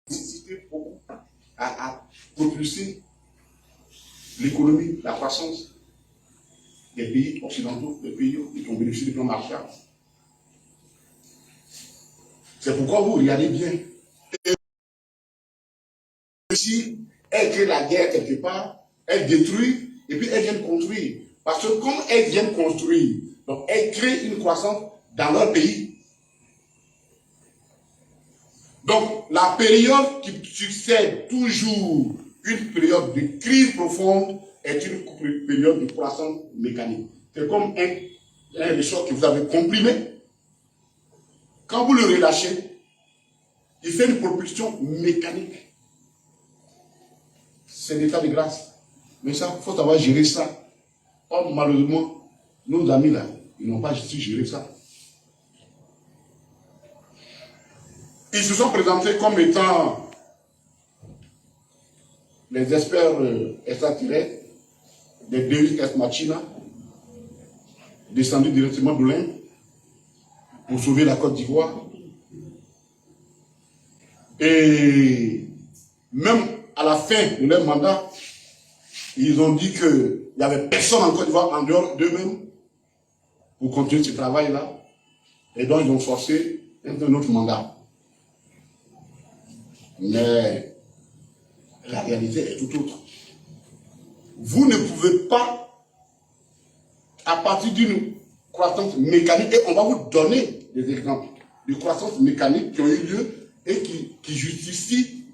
nécessité beaucoup à propulser l'économie, la croissance des pays occidentaux, des pays qui ont bénéficié du plan Marshall. C'est pourquoi vous regardez bien. Si elle crée la guerre quelque part, elle détruit et puis elle vient construire. Parce que comme elle vient construire, donc elle crée une croissance dans leur pays. Donc la période qui succède toujours une période de crise profonde est une période de croissance mécanique. C'est comme un ressort que vous avez comprimé. Quand vous le relâchez, il fait une propulsion mécanique. C'est l'état de grâce. Mais ça, il faut savoir gérer ça. Or, malheureusement, nos amis là, ils n'ont pas su gérer ça. Ils se sont présentés comme étant les experts extraterrestres, des Deus Ex Machina, descendus directement de l'Inde pour sauver la Côte d'Ivoire. Et même à la fin de leur mandat, ils ont dit qu'il n'y avait personne en Côte d'Ivoire en dehors d'eux-mêmes pour continuer ce travail-là. Et donc, ils ont forcé un autre mandat. Mais la réalité est tout autre. Vous ne pouvez pas, à partir d'une croissance mécanique, et on va vous donner des exemples de croissance mécanique qui ont eu lieu et qui justifient,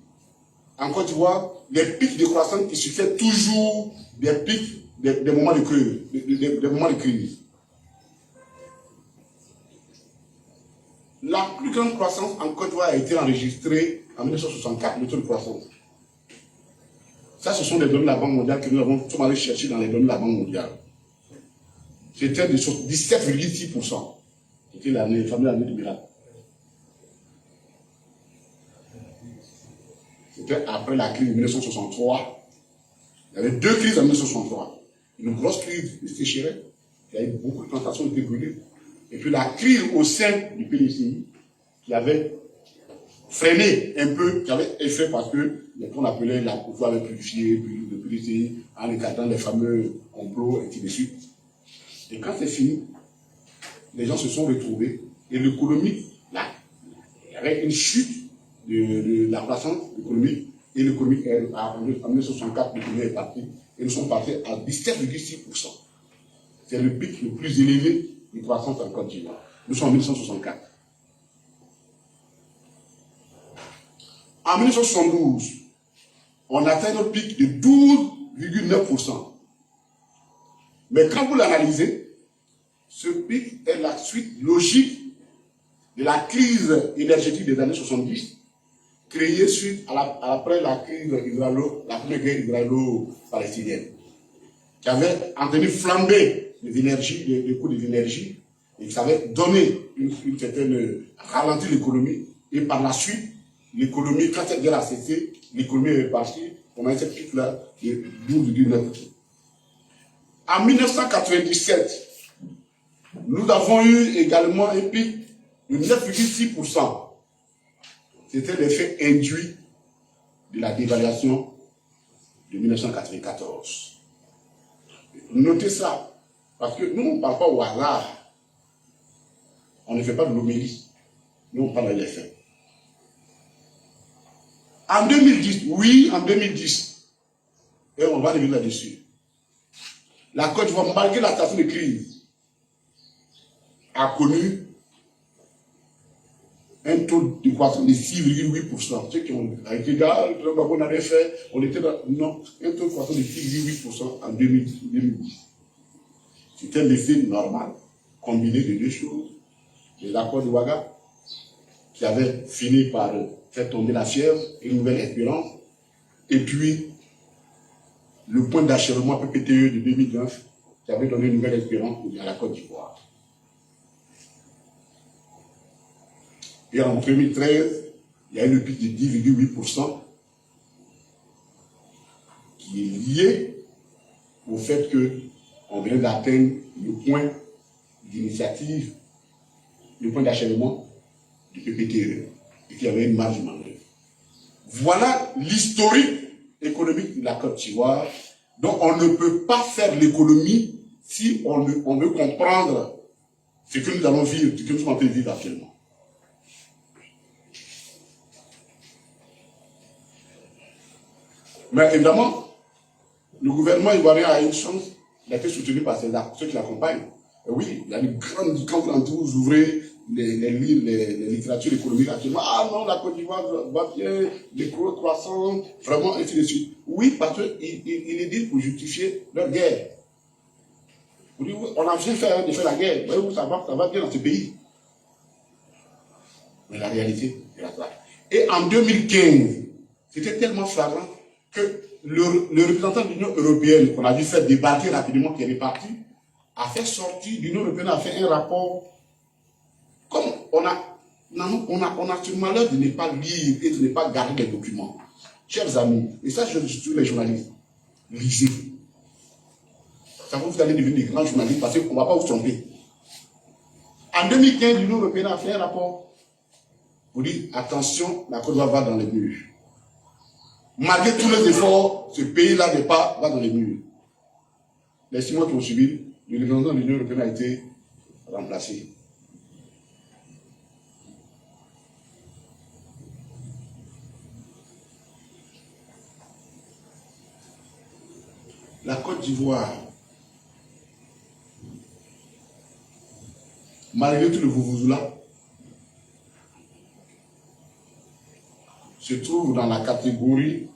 en Côte d'Ivoire, les pics de croissance qui succèdent toujours des pics, des moments de crise. Des moments de crise. La plus grande croissance en Côte d'Ivoire a été enregistrée en 1964, le taux de croissance. Ça, ce sont les données de la Banque mondiale que nous sommes allés chercher dans les données de la Banque mondiale. C'était de 17,6%. C'était la fameuse année du miracle. C'était après la crise de 1963. Il y avait deux crises en 1963. Une grosse crise de sécheresse. Il y a eu beaucoup de plantations qui étaient brûlées. Et puis la crise au sein du PDCI qui avait freiné un peu, qui avait effet parce que qu'on appelait la pouvoir avait purifié le PDCI en écartant les fameux complots et ainsi de suite. Et quand c'est fini, les gens se sont retrouvés et l'économie, là, il y avait une chute de la croissance économique et l'économie en 1964, l'économie est partie et nous sommes partis à 17,6%. C'est le pic le plus élevé de croissance en Côte d'Ivoire. Nous sommes en 1964. En 1972, on atteint notre pic de 12,9%. Mais quand vous l'analysez, ce pic est la suite logique de la crise énergétique des années 70, créée suite après la crise la première guerre israélo-palestinienne, qui avait entraîné flamber les coûts des énergies et qui avait donné une certaine ralenti l'économie. Et par la suite, l'économie, quand cette guerre a cessé, l'économie est partie, on a cette pic-là de 12,9%. En 1997, nous avons eu également un pic de 9,6%. C'était l'effet induit de la dévaluation de 1994. Notez ça, parce que nous, on ne parle pas au hasard. On ne fait pas de l'homélie. Nous, on parle de l'effet. En 2010, oui, en 2010, et on va revenir là-dessus, la Côte d'Ivoire, malgré la situation de crise, a connu un taux de croissance de 6,8%. Ceux qui ont été là, on avait fait, on était dans, non, un taux de croissance de 6,8% en 2010. C'était l'effet normal, combiné de deux choses. Les accords de Ouaga, qui avaient fini par faire tomber la fièvre, une nouvelle espérance, et puis le point d'achèvement PPTE de 2009, qui avait donné une nouvelle espérance à la Côte d'Ivoire. Et en 2013, il y a eu le pic de 10,8% qui est lié au fait qu'on vient d'atteindre le point d'initiative, le point d'achèvement du PPTE et qu'il y avait une marge de manœuvre. Voilà l'historique économique de la Côte d'Ivoire. Donc on ne peut pas faire l'économie si on veut comprendre ce que nous allons vivre, ce que nous sommes en train de vivre actuellement. Mais évidemment, le gouvernement ivoirien a une chance, il a été soutenu par ceux qui l'accompagnent. Oui, il y a des grandes, quand vous ouvrez les livres, les littératures économiques actuellement, ah non, la Côte d'Ivoire va bien, les croissants, vraiment, ainsi de suite. Oui, parce qu'ils les disent pour justifier leur guerre. Vous dites, on a bien fait de faire la guerre, voyez-vous, ça va bien dans ce pays. Mais la réalité est là. Et en 2015, c'était tellement flagrant que le représentant de l'Union européenne, qu'on a dû faire débarquer rapidement, qui est reparti, a fait sortir, l'Union européenne a fait un rapport. Comme on a ce malheur de ne pas lire et de ne pas garder les documents. Chers amis, et ça je dis tous les journalistes, lisez. Ça vous allez devenir des grands journalistes parce qu'on ne va pas vous tromper. En 2015, l'Union européenne a fait un rapport pour dire, attention, la Côte d'Ivoire va dans les murs. Malgré tous les efforts, ce pays-là va dans les murs. Les 6 mois qui ont suivi, le représentant de l'Union européenne a été remplacé. La Côte d'Ivoire, malgré tout le vouvouzou-là, se trouve dans la catégorie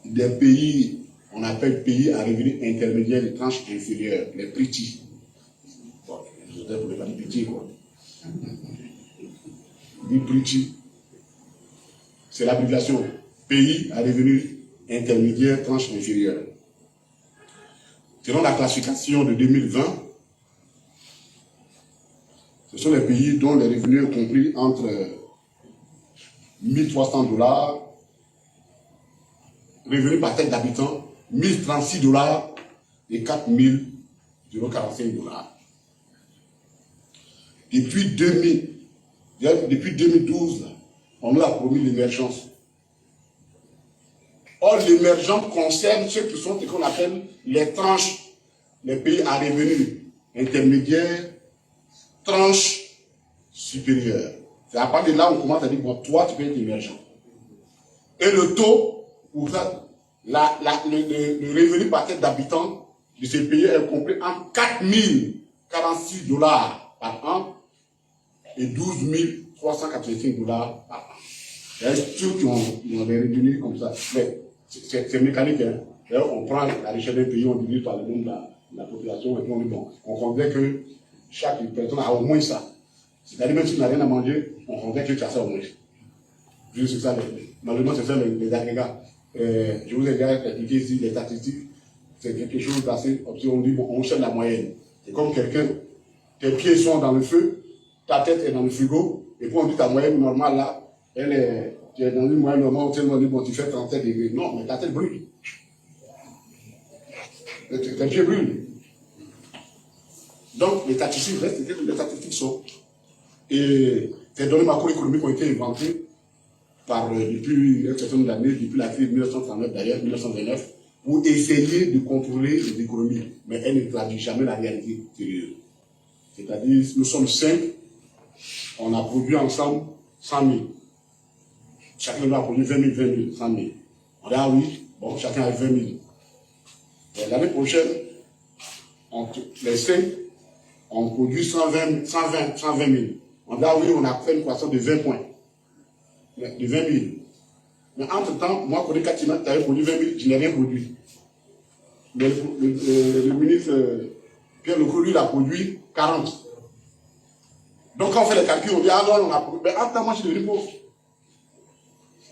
des pays, on appelle pays à revenu intermédiaire des tranches inférieures, les petits. Bon, je voudrais pour les familles petits, quoi. Les petits, c'est l'abréviation pays à revenu intermédiaire, tranche inférieure. Selon la classification de 2020, ce sont les pays dont les revenus sont compris entre 1 300 $, revenus par tête d'habitant, 1 036 $ et 4 045 $. Depuis 2012, on nous a promis l'émergence. Or, l'émergence concerne ceux qui sont ce qu'on appelle les tranches, les pays à revenus intermédiaires, tranches supérieures. C'est à partir de là où on commence à dire, bon, toi, tu peux être émergent. Et le taux, pour ça, le revenu par tête d'habitant de ces pays est compris en 4 046 $ par an et 12 385 $ par an. Il y a ceux qui ont des revenus comme ça. Mais c'est mécanique. Hein. On prend la richesse d'un pays, on divise par le nombre de la population et puis on dit, bon, on considère que chaque personne a au moins ça. C'est-à-dire, même si tu n'as rien à manger, on considère que tu as ça au moins. Juste ça, malheureusement, c'est ça les agrégats. Je vous ai déjà expliqué ici les statistiques. C'est quelque chose d'assez obscur. On dit, bon, on cherche la moyenne. C'est comme quelqu'un, tes pieds sont dans le feu, ta tête est dans le frigo, et puis on dit ta moyenne normale là, tu es dans une moyenne normale, on dit, bon, tu fais 37 degrés. Non, mais ta tête brûle. Tes pieds brûlent. Donc, les statistiques restent, les statistiques sont. Et ces données macroéconomiques ont été inventées depuis un certain nombre d'années, depuis la crise de 1939 d'ailleurs, 1929, pour essayer de contrôler les économies. Mais elles ne traduisent jamais la réalité sérieuse. C'est-à-dire, nous sommes 5, on a produit ensemble 100 000. Chacun de nous a produit 20 000, 20 000, 100 000. On dit, ah oui, bon, chacun a 20 000. L'année prochaine, les 5, on produit 120 000. On dit, ah oui, on a fait une croissance de 20 points. De 20 000. Mais entre-temps, moi, quand Katina, tu avais produit 20 000, je n'ai rien produit. Mais le ministre Pierre Lecroux, lui, il a produit 40. Donc, quand on fait les calculs, on dit, ah non, on a produit. Mais entre-temps, moi, je suis devenu pauvre.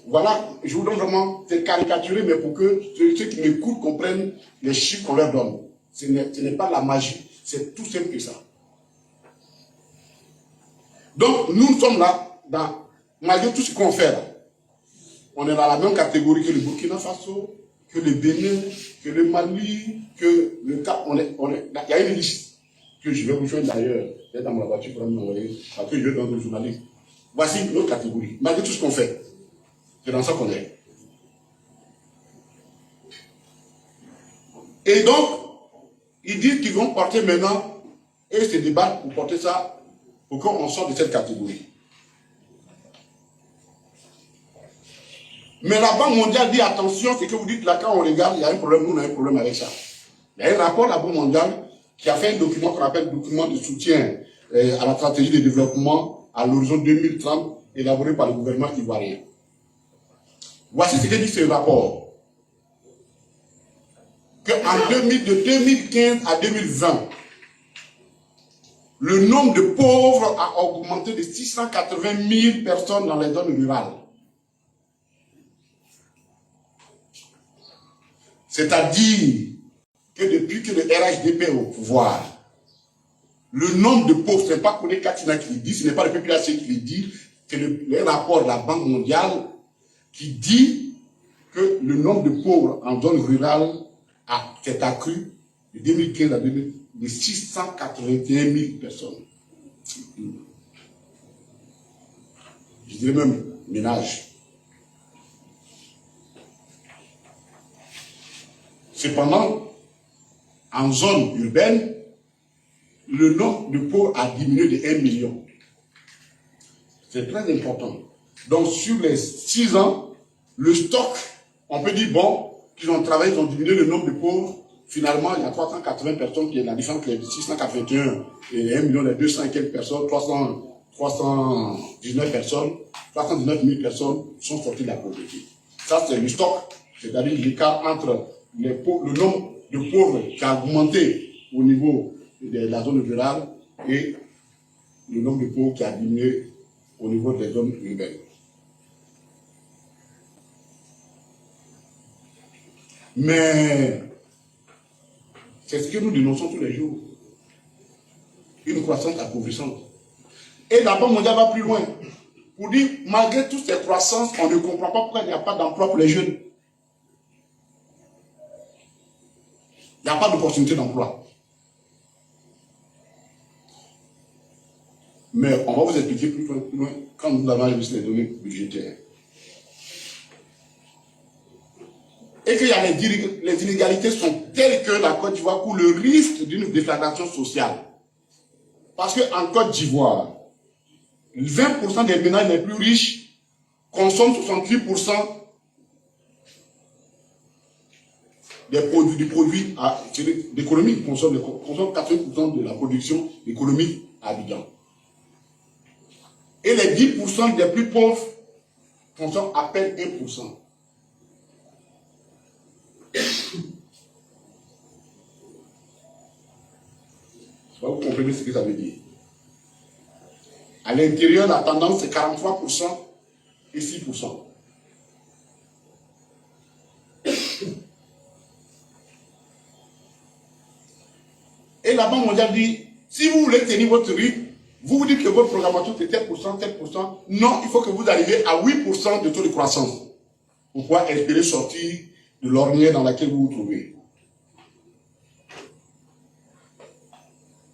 Voilà, je vous donne vraiment, c'est caricaturé, mais pour que ceux qui m'écoutent comprennent les chiffres qu'on leur donne. Ce n'est pas la magie, c'est tout simple que ça. Donc, nous sommes là, malgré tout ce qu'on fait là, on est dans la même catégorie que le Burkina Faso, que le Bénin, que le Mali, que le Cap. Il y a une liste que je vais vous joindre d'ailleurs. Dans ma voiture pour m'envoyer, parce que je vais dans le journaliste. Voici notre catégorie. Malgré tout ce qu'on fait, c'est dans ça qu'on est. Et donc, ils disent qu'ils vont porter maintenant, et se débattent pour porter ça, pour qu'on sorte de cette catégorie. Mais la Banque mondiale dit attention, c'est que vous dites là, quand on regarde, il y a un problème, nous on a un problème avec ça. Il y a un rapport de la Banque mondiale qui a fait un document qu'on appelle document de soutien à la stratégie de développement à l'horizon 2030, élaboré par le gouvernement ivoirien. Voici ce que dit ce rapport. De 2015 à 2020, le nombre de pauvres a augmenté de 680 000 personnes dans les zones rurales. C'est-à-dire que depuis que le RHDP est au pouvoir, le nombre de pauvres, ce n'est pas Kone Katina qui le dit, ce n'est pas le PPAC qui le dit, c'est le rapport de la Banque mondiale qui dit que le nombre de pauvres en zone rurale s'est accru de 2015 à 2020 de 681 000 personnes. Je dirais même ménages. Cependant, en zone urbaine, le nombre de pauvres a diminué de 1 million. C'est très important. Donc, sur les 6 ans, le stock, on peut dire, bon, qu'ils ont travaillé, ils ont diminué le nombre de pauvres. Finalement, il y a 380 personnes qui est la différence entre les 681 et 1 million, les 200 et quelques personnes, 319 personnes, 319 000 personnes sont sorties de la pauvreté. Ça, c'est le stock, c'est-à-dire l'écart entre le nombre de pauvres qui a augmenté au niveau de la zone rurale et le nombre de pauvres qui a diminué au niveau des zones urbaines. Mais c'est ce que nous dénonçons tous les jours. Une croissance appauvrissante. Et la Banque mondiale va plus loin. Pour dire, malgré toutes ces croissances, on ne comprend pas pourquoi il n'y a pas d'emploi pour les jeunes. Il n'y a pas d'opportunité d'emploi. Mais on va vous expliquer plus loin quand nous avons révisé les données budgétaires. Et que les inégalités sont telles que la Côte d'Ivoire court le risque d'une déflagration sociale. Parce qu'en Côte d'Ivoire, 20% des ménages les plus riches consomment 68% des produits d'économie, consomment 80% de la production économique à Abidjan. Et les 10% des plus pauvres consomment à peine 1%. Vous comprenez ce que ça veut dire. À l'intérieur, la tendance c'est 43% et 6%. Et la Banque mondiale dit, si vous voulez tenir votre rythme, vous vous dites que votre programmation c'est tel pourcent. Non, il faut que vous arriviez à 8% de taux de croissance pour pouvoir espérer sortir de l'ornière dans laquelle vous vous trouvez.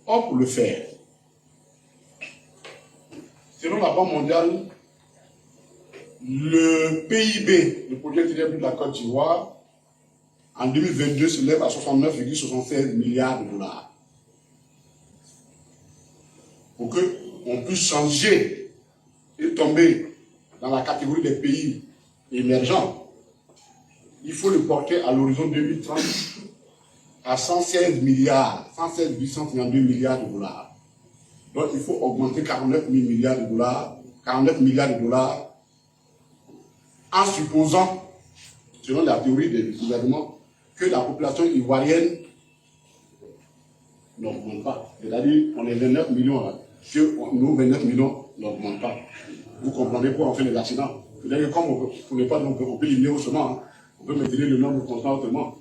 Or, pour le faire, selon la Banque mondiale, le PIB, le produit intérieur brut de la Côte d'Ivoire, en 2022 s'élève à 69,76 milliards de dollars. Pour qu'on puisse changer et tomber dans la catégorie des pays émergents, il faut le porter à l'horizon 2030 à 116 852 milliards de dollars. Donc il faut augmenter 49 milliards de dollars, en supposant, selon la théorie du gouvernement, que la population ivoirienne n'augmente pas. C'est-à-dire, on est 29 millions là, que nous 29 millions n'augmentent pas. Vous comprenez pourquoi on fait les accidents. C'est-à-dire que comme on ne peut pas, on peut limiter autrement, hein. On peut maintenir le nombre constant autrement.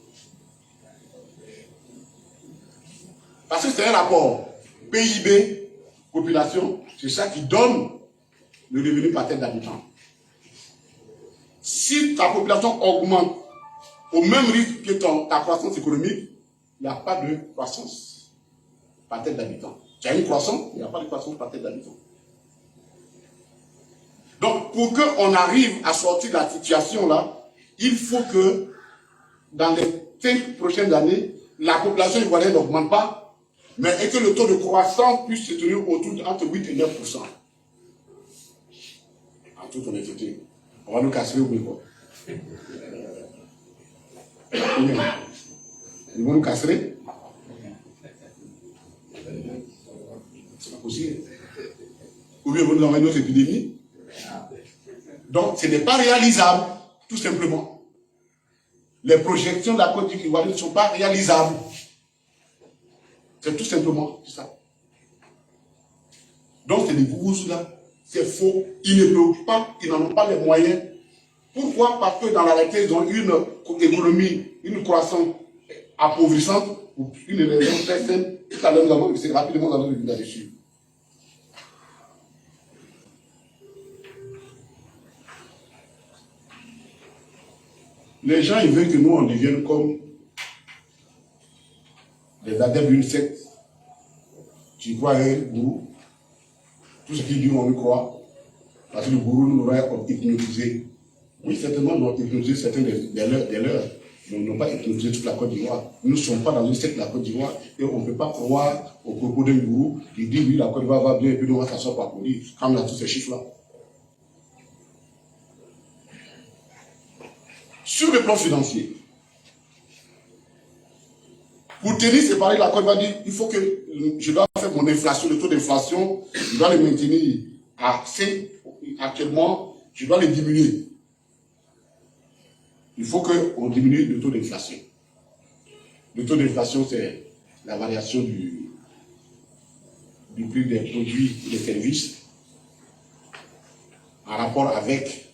Parce que c'est un rapport PIB, population, c'est ça qui donne le revenu par tête d'habitant. Si ta population augmente au même rythme que ta croissance économique, il n'y a pas de croissance par tête d'habitant. Tu as une croissance, il n'y a pas de croissance par tête d'habitant. Donc, pour qu'on arrive à sortir de la situation là, il faut que dans les 5 prochaines années, la population ivoirienne n'augmente pas, mais et que le taux de croissance puisse se tenir autour entre 8 et 9%. En toute honnêteté, on va nous casser au bout, quoi. Ils vont nous casser. C'est pas possible. Ou bien ils vont nous envoyer notre épidémie. Donc, ce n'est pas réalisable, tout simplement. Les projections de la Côte d'Ivoire ne sont pas réalisables. C'est tout simplement ça. Donc, c'est des bourses là. C'est faux. Ils ne peuvent pas, ils n'en ont pas les moyens. Pourquoi? Parce que dans la réalité, ils ont une économie, une croissance appauvrissante, ou une raison très simple. Tout à l'heure, nous avons essayé rapidement dans notre là-dessus. Les gens, ils veulent que nous, on devienne comme des adeptes d'une secte. Tu crois à un gourou. Tout ce qu'il dit, on le croit. Parce que le gourou nous aurait hypnotisé. Oui, certainement, nous avons hypnotisé certains des leurs. Mais nous n'avons pas hypnotisé toute la Côte d'Ivoire. Nous ne sommes pas dans une secte de la Côte d'Ivoire et on ne peut pas croire au propos d'un gourou qui dit oui, la Côte d'Ivoire va bien et puis nous, on va s'asseoir pour applaudir. Quand on a tous ces chiffres-là. Sur le plan financier, pour tenir séparé la Côte d'Ivoire, il faut que je dois faire mon inflation, le taux d'inflation, je dois le maintenir à 5, actuellement, je dois le diminuer. Il faut qu'on diminue le taux d'inflation. Le taux d'inflation, c'est la variation du prix des produits et des services en rapport avec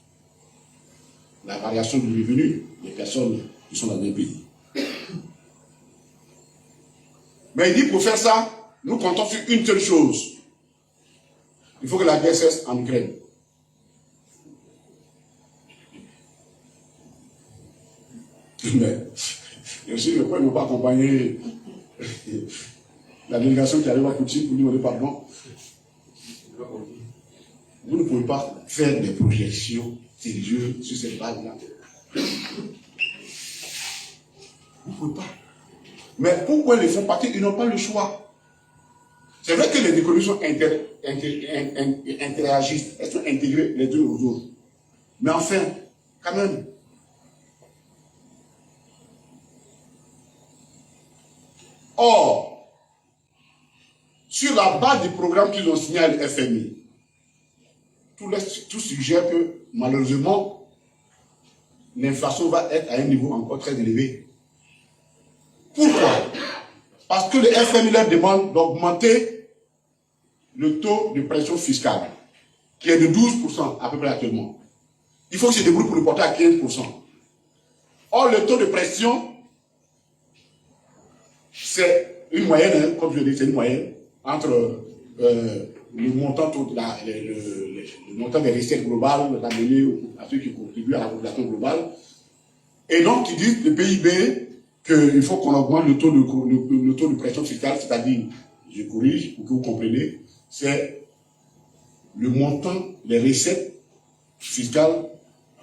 la variation du revenu des personnes qui sont dans un pays. Mais il dit pour faire ça, nous comptons sur une seule chose. Il faut que la guerre cesse en Ukraine. Mais, aussi, pourquoi ils n'ont pas accompagné la délégation qui arrive à Poutine pour lui demander pardon? Vous ne pouvez pas faire des projections sérieuses sur cette base-là. Vous ne pouvez pas. Mais pourquoi ils font partie? Ils n'ont pas le choix. C'est vrai que les économies interagissent, elles sont intégrées les unes aux autres. Mais enfin, quand même, or, sur la base du programme qu'ils ont signé à l'FMI, tout suggère que, malheureusement, l'inflation va être à un niveau encore très élevé. Pourquoi? Parce que le FMI leur demande d'augmenter le taux de pression fiscale, qui est de 12% à peu près actuellement. Il faut que se débrouille pour le porter à 15%. Or, le taux de pression, c'est une moyenne, hein, comme je l'ai dit, c'est une moyenne entre le montant des recettes globales ramenées à ceux qui contribuent à la population globale. Et donc, ils disent le PIB qu'il faut qu'on augmente le taux de pression fiscale, c'est-à-dire, je corrige pour que vous compreniez, c'est le montant des recettes fiscales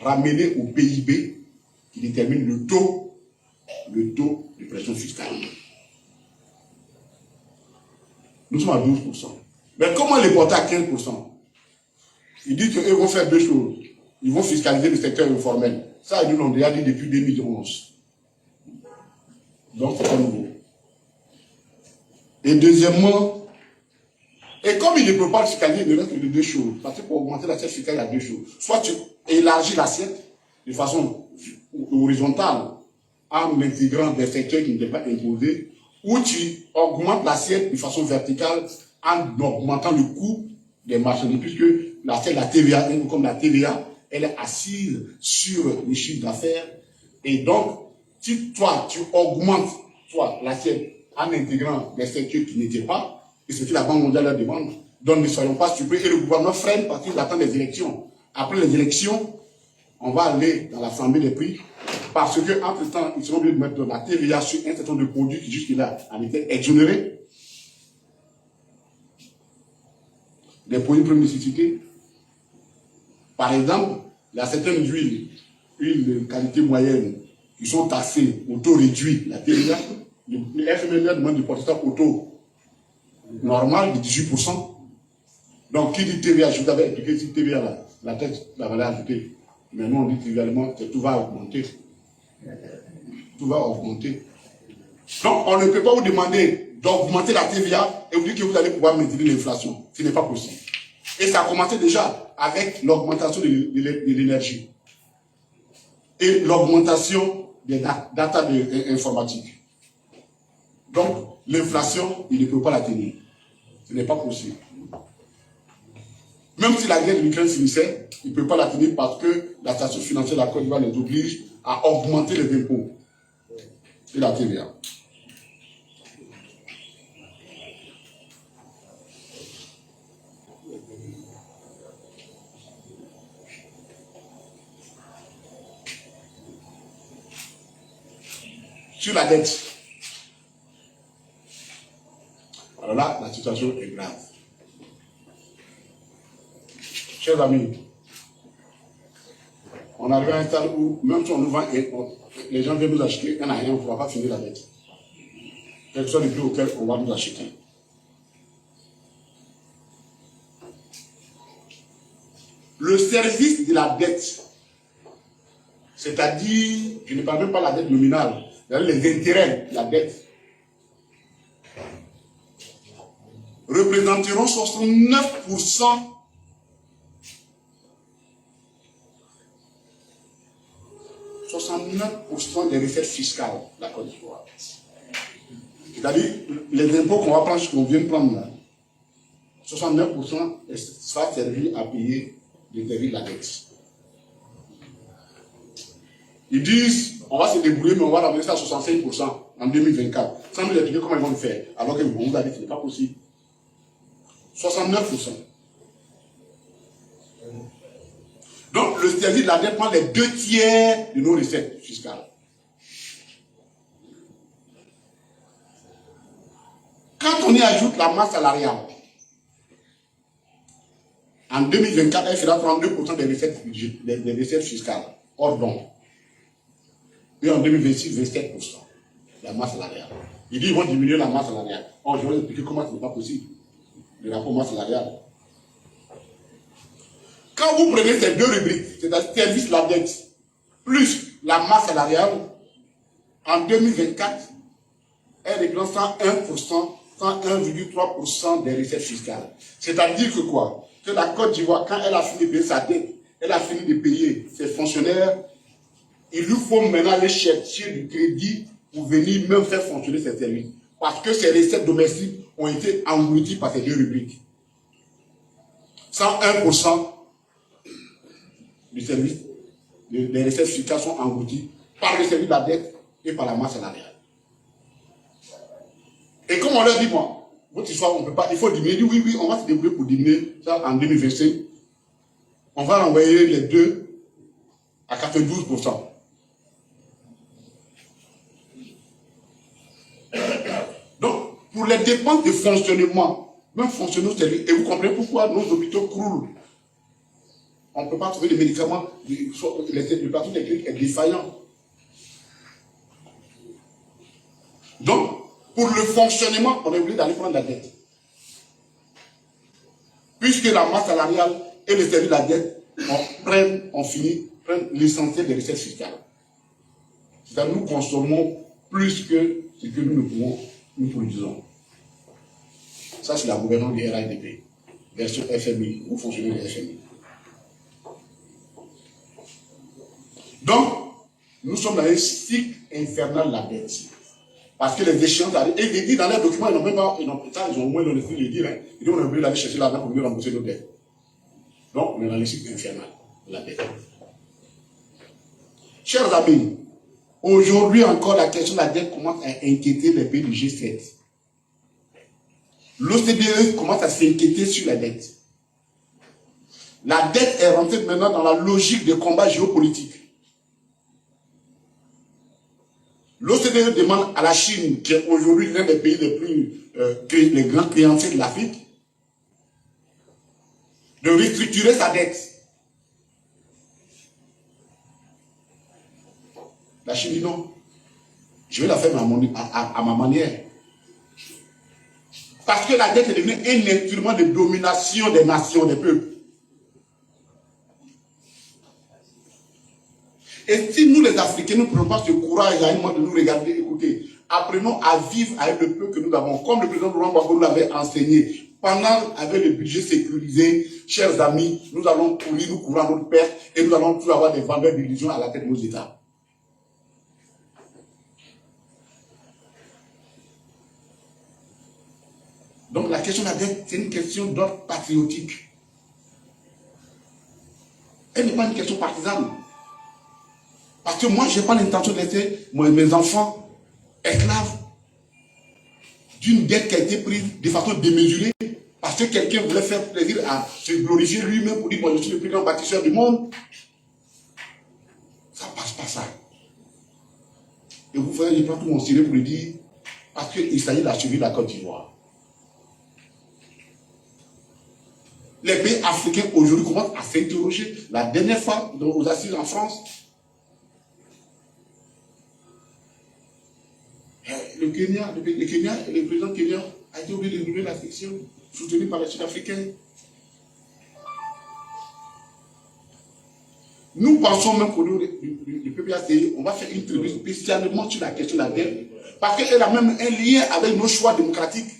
ramenées au PIB qui détermine le taux de pression fiscale. Nous sommes à 12%. Mais comment les porter à 15%? Ils disent qu'eux vont faire deux choses. Ils vont fiscaliser le secteur informel. Ça, ils nous l'ont déjà dit depuis 2011. Donc, c'est pas nouveau. Et deuxièmement, et comme ils ne peuvent pas fiscaliser, il ne reste que deux choses. Parce que pour augmenter l'assiette fiscale, il y a deux choses. Soit tu élargis l'assiette de façon horizontale en intégrant des secteurs qui n'étaient pas imposés, ou tu augmentes l'assiette de façon verticale en augmentant le coût des marchandises, puisque l'assiette de la TVA, comme la TVA, elle est assise sur les chiffres d'affaires. Et donc, si toi, tu augmentes l'assiette en intégrant des secteurs qui n'étaient pas, et ce que la Banque mondiale leur demande, Donc ne soyons pas surpris. Et le gouvernement freine parce qu'il attend les élections. Après les élections, on va aller dans la flambée des prix. Parce que, entre-temps, ils seront obligés de mettre de la TVA sur un certain nombre de produits qui jusque-là en étaient exonérés. Des produits de première nécessité. Par exemple, il y a certaines huiles de qualité moyenne, qui sont taxées au taux réduit, la TVA. Le FMNR demande du protestant au taux normal de 18%. Donc, qui dit TVA, je vous avais expliqué si TVA, la taxe, la valeur ajoutée. Mais nous, on dit également que tout va augmenter. Tout va augmenter. Donc, on ne peut pas vous demander d'augmenter la TVA et vous dire que vous allez pouvoir maintenir l'inflation. Ce n'est pas possible. Et ça a commencé déjà avec l'augmentation de l'énergie et l'augmentation des data informatiques. Donc, l'inflation, il ne peut pas la tenir. Ce n'est pas possible. Même si la guerre de l'Ukraine finissait, il ne peut pas la tenir parce que la station financière de la Côte d'Ivoire les oblige à augmenter les impôts et la TVA. Sur la dette. Alors là, la situation est grave. Chers amis, on arrive à un stade où, même si on nous vend, les gens viennent nous acheter un à un, on ne pourra pas finir la dette. Quel que soit le prix auquel on va nous acheter. Le service de la dette, c'est-à-dire, je ne parle même pas de la dette nominale, les intérêts de la dette, représenteront 69% des recettes fiscales de la Côte d'Ivoire. C'est-à-dire, les impôts qu'on va prendre, qu'on vient de prendre là, 69% sera servi à payer les services de la dette. Ils disent, on va se débrouiller, mais on va ramener ça à 65% en 2024. Sans nous expliquer comment ils vont le faire. Alors que on vous a dit que ce n'est pas possible. 69%. Donc, le service de la dette prend les 2/3 de nos recettes fiscales. Quand on y ajoute la masse salariale, en 2024, elle fera 32% des recettes fiscales, hors don. Et en 2026, 27%, la masse salariale. Ils disent qu'ils vont diminuer la masse salariale. Or, je vais vous expliquer comment ce n'est pas possible. Le rapport masse salariale. Quand vous prenez ces deux rubriques, c'est-à-dire service de la dette, plus la masse salariale, en 2024, elle représente 101%, 101,3% des recettes fiscales. C'est-à-dire que quoi? Que la Côte d'Ivoire, quand elle a fini de payer sa dette, elle a fini de payer ses fonctionnaires, il lui faut maintenant aller chercher du crédit pour venir même faire fonctionner ses services. Parce que ces recettes domestiques ont été englouties par ces deux rubriques. 101% du service, les recettes fiscales sont englouties par le service de la dette et par la masse salariale. Et comme on leur dit, moi, votre histoire, on ne peut pas, il faut diminuer. Il dit oui, on va se débrouiller pour diminuer ça en 2025. On va renvoyer les deux à 92%. Donc, pour les dépenses de fonctionnement, même fonctionnement, et vous comprenez pourquoi nos hôpitaux croulent. On ne peut pas trouver les médicaments, le plateau technique est défaillant. Donc, pour le fonctionnement, on est obligé d'aller prendre la dette. Puisque la masse salariale et le service de la dette prennent l'essentiel des recettes fiscales. C'est-à-dire nous consommons plus que ce que nous produisons. Ça, c'est la gouvernance du RADP, version FMI, ou fonctionnaire du FMI. Donc, nous sommes dans un cycle infernal de la dette. Parce que les échéances arrivent. Et ils disent dans les documents, ils n'ont même pas, ils ont au moins dans le fil de dire, hein, ils disent on est obligé d'aller chercher l'argent pour mieux rembourser nos dettes. Donc, on est dans le cycle infernal de la dette. Chers amis, aujourd'hui encore, la question de la dette commence à inquiéter les pays du G7. l'OCDE commence à s'inquiéter sur la dette. La dette est rentrée maintenant dans la logique de combat géopolitique. L'OCDE demande à la Chine, qui est aujourd'hui l'un des pays les grands créanciers de l'Afrique, de restructurer sa dette. La Chine dit non. Je vais la faire à ma manière. Parce que la dette est devenue un instrument de domination des nations, des peuples. Et si nous les Africains, nous ne prenons pas ce courage à un moment de nous regarder, écouter, apprenons à vivre avec le peu que nous avons, comme le président Laurent Gbagbo nous l'avait enseigné. Pendant, avec le budget sécurisé, chers amis, nous allons courir, nous couvrons notre perte, et nous allons plus avoir des vendeurs d'illusions à la tête de nos États. Donc la question de la dette, c'est une question d'ordre patriotique. Elle n'est pas une question partisane. Parce que moi, je n'ai pas l'intention de laisser mes enfants esclaves d'une dette qui a été prise de façon démesurée parce que quelqu'un voulait faire plaisir à se glorifier lui-même pour dire, moi, je suis le plus grand bâtisseur du monde. Ça ne passe pas ça. Et vous voyez, je prends tout mon sérieux pour le dire, parce qu'il s'agit d'achever la Côte d'Ivoire. Les pays africains aujourd'hui commencent à s'interroger. La dernière fois, aux assises en France, le Kenya, le président Kenya a été obligé de renouveler la section soutenue par les Sud-Africains. Nous pensons même qu'au niveau du PPACI, on va faire une tribune spécialement sur la question de la dette, parce qu'elle a même un lien avec nos choix démocratiques.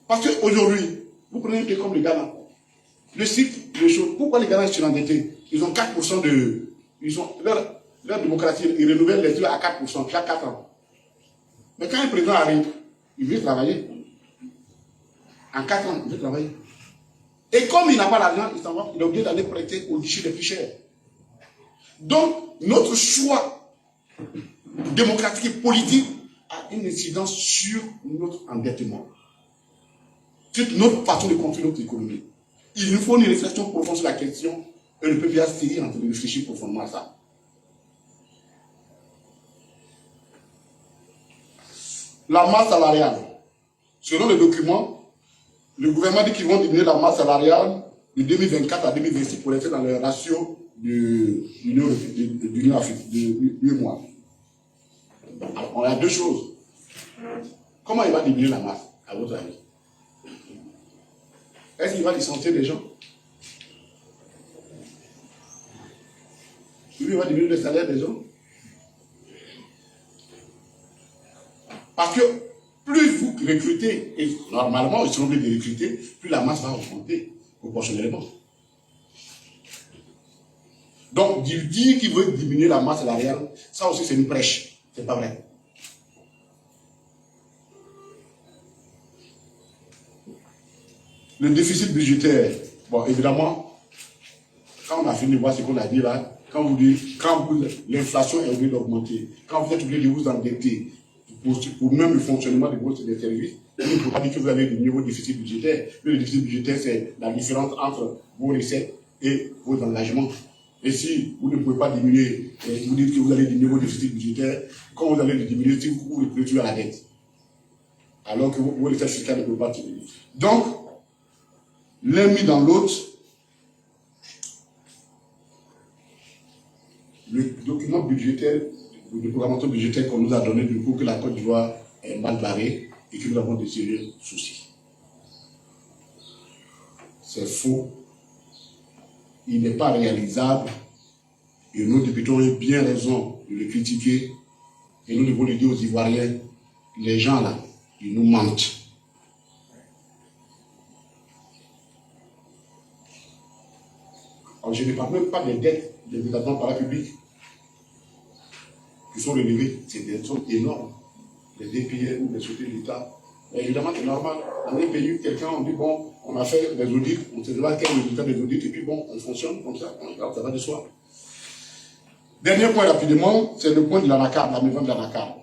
Parce qu'aujourd'hui, vous prenez un pays comme le Ghana, le cycle, les choses, pourquoi les Ghanais sont endettés? Ils ont 4% de... Leur démocratie, ils renouvellent les yeux à 4% chaque 4 ans. Mais quand un président arrive, il veut travailler. En 4 ans, il veut travailler. Et comme il n'a pas l'argent, il est obligé d'aller prêter au guichet les plus chers. Donc, notre choix démocratique et politique a une incidence sur notre endettement. Sur notre façon de construire notre économie. Il nous faut une réflexion profonde sur la question et le PPACI est en train de réfléchir profondément à ça. La masse salariale. Selon les documents, le gouvernement dit qu'ils vont diminuer la masse salariale de 2024 à 2026 pour rester dans le ratio de l'Union africaine, de l'UEMOA. Alors, on a deux choses. Comment il va diminuer la masse, à votre avis? Est-ce qu'il va licencier des gens? Il va diminuer le salaire des gens? Parce que plus vous recrutez, et normalement, ils sont obligés de recruter, plus la masse va augmenter proportionnellement. Donc, dire qu'il veut diminuer la masse salariale, ça aussi c'est une prêche. C'est pas vrai. Le déficit budgétaire, bon, évidemment, quand on a fini de voir ce qu'on a dit là, quand l'inflation est obligée d'augmenter, quand vous êtes obligé de vous endetter, pour même le fonctionnement des services, il ne faut pas dire que vous avez le niveau de déficit budgétaire. Le déficit budgétaire, c'est la différence entre vos recettes et vos engagements. Et si vous ne pouvez pas diminuer, vous dites que vous avez du niveau de déficit budgétaire, quand vous allez le diminuer, si vous réduisez à la dette. Alors que vos recettes fiscales ne peuvent pas diminuer. Donc, l'un mis dans l'autre, le document budgétaire, de programmation budgétaire qu'on nous a donné du coup que la Côte d'Ivoire est mal barrée et que nous avons de sérieux soucis. C'est faux. Il n'est pas réalisable et nos députés ont eu bien raison de le critiquer et nous devons le dire aux Ivoiriens, les gens là, ils nous mentent. Alors, je ne parle même pas des dettes des établissements parapublics qui sont relevés, c'est des sommes énormes. Les DPN ou les sociétés de l'État. Évidemment, c'est normal. Dans un pays, quelqu'un, on dit, bon, on a fait des audits, on ne sait pas quel est le résultat des audits, et puis bon, on fonctionne comme ça, ça va de soi. Dernier point rapidement, c'est le point de l'ANACAR, la maison de l'ANACAR.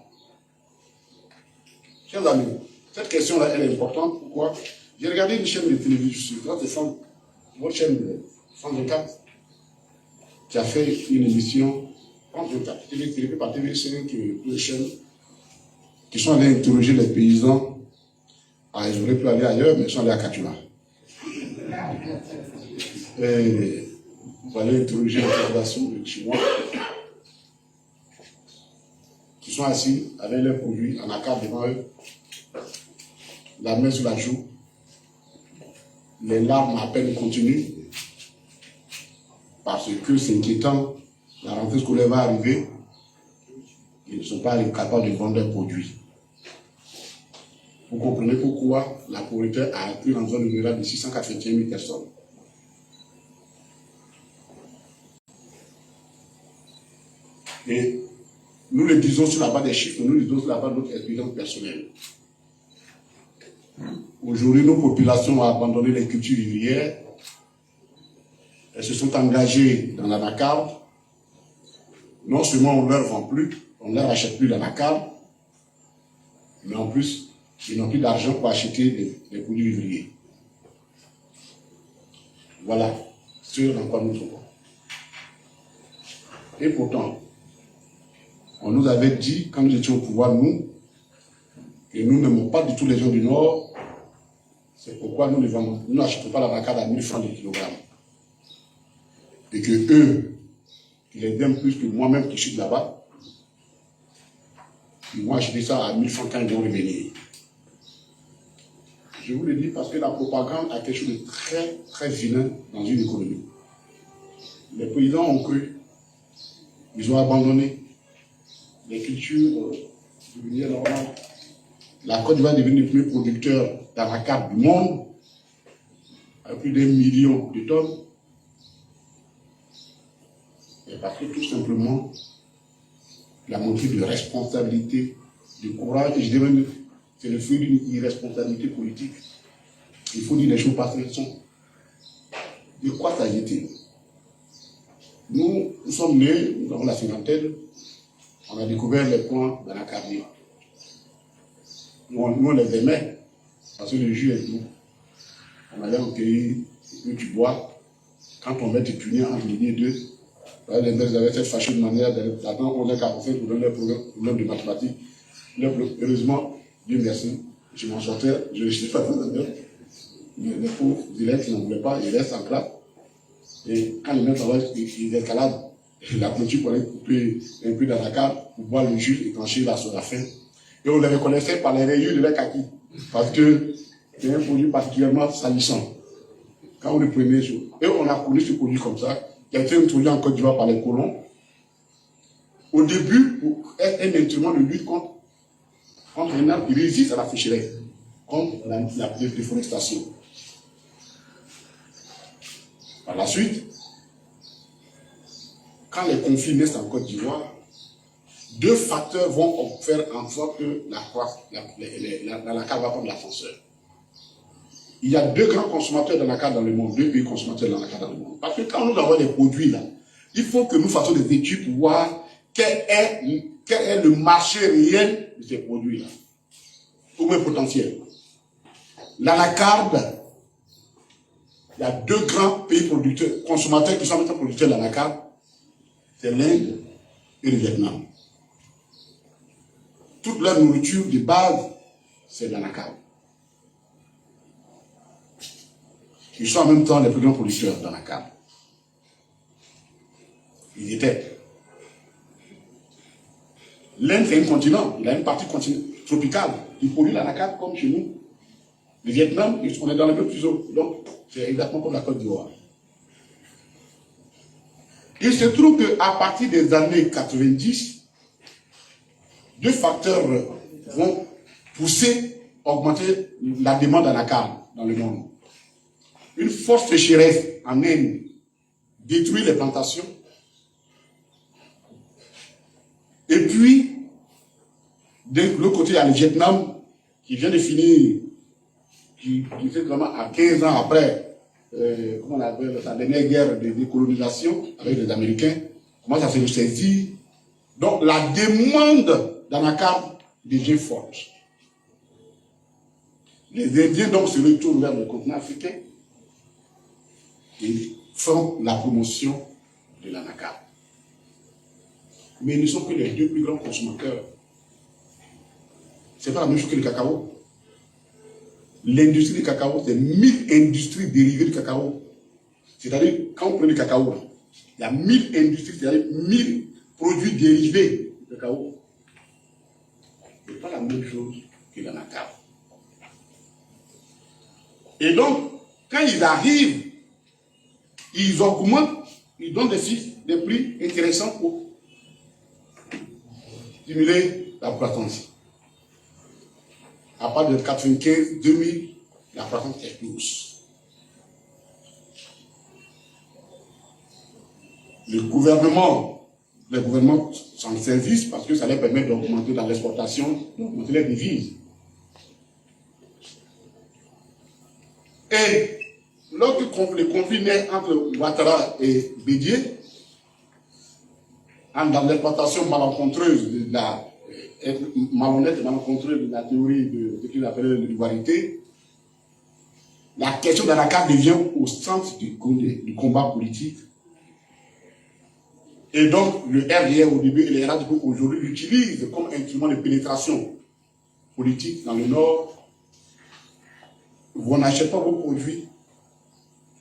Chers amis, cette question-là, elle est importante. Pourquoi? J'ai regardé une chaîne de télévision, votre chaîne France 24, qui a fait une émission, France 24, télévisée par TV5, deux chaînes, qui sont allés interroger les paysans. Ah, ils auraient pu aller ailleurs, mais ils sont allés à Katula. Et vous allez interroger les populations de Chinois qui sont assis avec leurs produits en accord devant eux, la main sur la joue, les larmes à peine continuent, parce que c'est inquiétant, la rentrée scolaire va arriver, ils ne sont pas capables de vendre leurs produits. Vous comprenez pourquoi la pauvreté a atteint en zone rurale de 681 000 personnes. Et nous le disons sur la base des chiffres, nous le disons sur la base de notre expérience personnelle. Aujourd'hui, nos populations ont abandonné les cultures vivrières. Elles se sont engagées dans l'anacarde. Non seulement on ne leur vend plus, on ne leur achète plus l'anacarde, mais en plus, ils n'ont plus d'argent pour acheter des produits vivriers. Voilà ce dans quoi nous trouvons. Et pourtant, on nous avait dit, quand nous étions au pouvoir, nous, que nous n'aimons pas du tout les gens du Nord. C'est pourquoi nous n'achetons pas l'anacarde à 1000 francs le kilogramme. Et que eux, qui les aiment plus que moi-même qui suis là-bas, ils vont acheter ça à 1000 francs quand ils vont revenir. Je vous le dis parce que la propagande a quelque chose de très, très vilain dans une économie. Les paysans ont cru, ils ont abandonné les cultures vivrières normales. La Côte d'Ivoire est devenue le premier producteur d'anacarde du monde, avec plus d'1 million de tonnes. Et parce que tout simplement, la motive de responsabilité, de courage, et je dirais même, c'est le fruit d'une irresponsabilité politique. Il faut dire les choses parce qu'elles sont. De quoi s'agit-il? Nous sommes nés, nous avons la cinquantaine, on a découvert les plants d'anacarde. Nous, on les aimait, parce que le jus est doux. On allait au pays, et tu bois. Quand on met des punais entre midi et deux, les mères avaient cette fâcheuse manière d'attendre 11h45 pour donner leur problème de mathématiques. Heureusement, Dieu merci, je m'en sortais, je ne suis pas très bien. Les pauvres élèves qui n'en voulaient pas, ils restent en classe. Et quand les maîtres travaillent, ils escaladent. La clôture pour aller couper un peu d'anacarde pour boire le jus et trancher la faim. Et on les reconnaissait par les rayures de leur kaki. Parce que c'est un produit particulièrement salissant. Quand on le prenait, et on a connu ce produit comme ça, qui a été introduit en Côte d'Ivoire par les colons. Au début, pour être un instrument de lutte contre un arbre qui résiste à la sécheresse, contre la déforestation. Par la suite, quand les conflits naissent en Côte d'Ivoire, deux facteurs vont faire en sorte que l'anacarde va prendre l'ascenseur. Il y a deux grands consommateurs d'anacarde dans le monde, deux pays consommateurs d'anacarde dans le monde. Parce que quand nous avons des produits là, il faut que nous fassions des études pour voir quel est le marché réel de ces produits là, au moins potentiel. L'anacarde, il y a deux grands pays producteurs, consommateurs qui sont maintenant producteurs d'anacarde, c'est l'Inde et le Vietnam. Toute leur nourriture de base, c'est de l'anacarde. Ils sont en même temps les plus grands producteurs d'anacarde. Ils étaient. L'Inde, c'est un continent. Il a une partie tropicale. Il produit l'anacarde comme chez nous. Le Vietnam, on est dans le même fuseau. Donc, c'est exactement comme la Côte d'Ivoire. Il se trouve qu'à partir des années 90, deux facteurs vont augmenter la demande d'anacarde dans le monde. Une forte sécheresse en Inde détruit les plantations. Et puis, de l'autre côté, il y a le Vietnam qui vient de finir, qui était vraiment à 15 ans après, comment on appelle sa dernière guerre de décolonisation avec les Américains, commence à se ressaisir. Donc, la demande d'anacarde devient forte. Les Indiens donc se retournent vers le continent africain et font la promotion de l'anacarde. Mais ils ne sont que les deux plus grands consommateurs. Ce n'est pas la même chose que le cacao. L'industrie du cacao, c'est 1000 industries dérivées du cacao. C'est-à-dire, quand on prend le cacao, il y a 1000 industries, c'est-à-dire 1000 produits dérivés du cacao. Ce n'est pas la même chose que l'anacarde. Et donc, quand ils arrivent, ils augmentent, ils donnent des prix intéressants pour stimuler la croissance. À partir de 95, 2000, la croissance explose. Les gouvernements s'en servissent parce que ça leur permet d'augmenter dans l'exportation, d'augmenter les devises. Et lorsque le conflit naît entre Ouattara et Bédié, dans l'exploitation malencontreuse de la malhonnête et malencontreuse de la théorie de ce qu'il appelle l'ivoirité, la question de l'anacarde devient au centre du combat politique. Et donc, le RDR au début et les RADICaux aujourd'hui l'utilisent comme instrument de pénétration politique dans le Nord. Vous n'achetez pas vos produits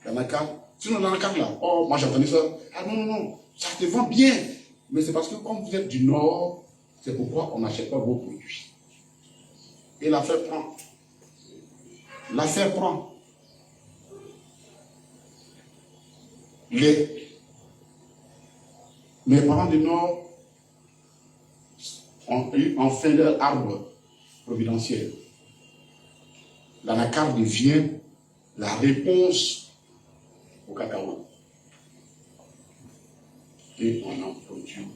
d'anacarde. Sinon, l'anacarde là, oh, moi j'entendais ça. Ah non, non, non, ça te vend bien. Mais c'est parce que comme vous êtes du Nord, c'est pourquoi on n'achète pas vos produits. Et l'affaire prend. L'affaire prend. Les parents du Nord ont eu enfin leur arbre providentiel. L'anacarde devient la réponse au cacao. Et on en produit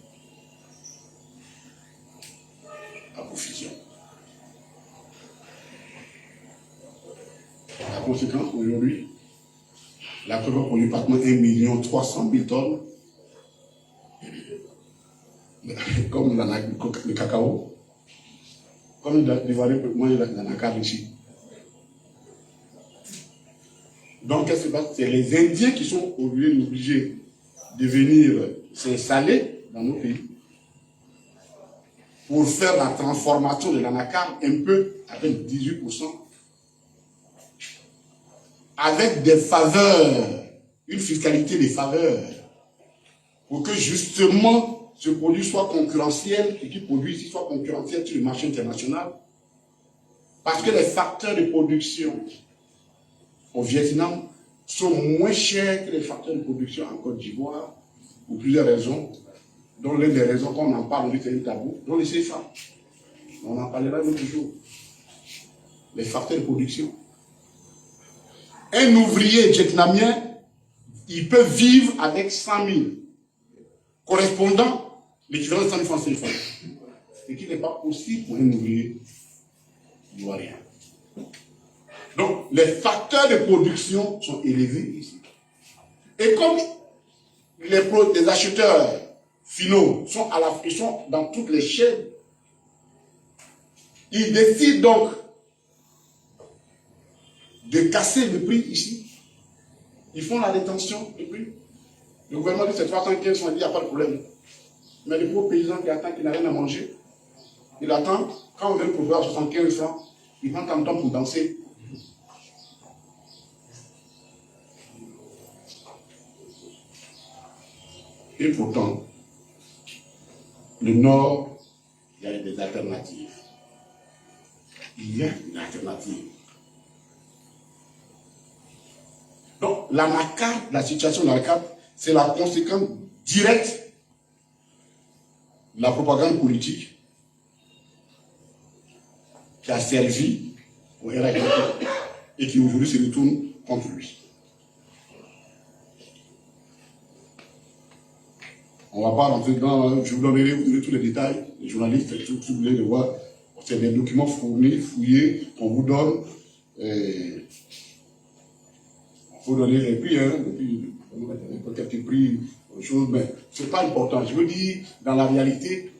à profusion. La conséquence aujourd'hui, la Côte produit pratiquement 1 300 000 tonnes, comme le cacao, comme l'Ivoirien peut manger l'anacarde ici. Donc, qu'est-ce qui se passe? C'est les Indiens qui sont obligés de venir s'installer dans nos pays pour faire la transformation de l'anacarde un peu avec 18%, avec des faveurs, une fiscalité des faveurs, pour que justement ce produit soit concurrentiel et qu'il produit ici soit concurrentiel sur le marché international. Parce que les facteurs de production au Vietnam sont moins chers que les facteurs de production en Côte d'Ivoire, pour plusieurs raisons, dont l'une des raisons qu'on en parle, on dit que c'est un tabou, dont les CFA. On en parlera l'autre jour. Les facteurs de production. Un ouvrier vietnamien, il peut vivre avec 100 000 correspondant l'équivalent de 100 000 francs CFA. Ce qui n'est pas possible pour un ouvrier ivoirien. Donc, les facteurs de production sont élevés ici. Et comme les acheteurs finaux sont dans toutes les chaînes, ils décident donc de casser le prix ici. Ils font la rétention du prix. Le gouvernement dit c'est 315, on dit il n'y a pas de problème. Mais le pauvre paysan qui attend, qui n'a rien à manger, il attend, quand on vient pour voir 75 francs, il prend tant de temps pour danser. Et pourtant, le Nord, il y a des alternatives. Il y a une alternative. Donc, l'anacarde, la situation de l'anacarde, c'est la conséquence directe de la propagande politique qui a servi au RADICaux et qui aujourd'hui se retourne contre lui. On ne va pas rentrer dans, je vous donnerai tous les détails, les journalistes, si vous voulez le voir, c'est des documents fournis, fouillés, qu'on vous donne. Il faut donner les prix, quelques prix, choses, mais ce n'est pas important. Je veux dire, dans la réalité,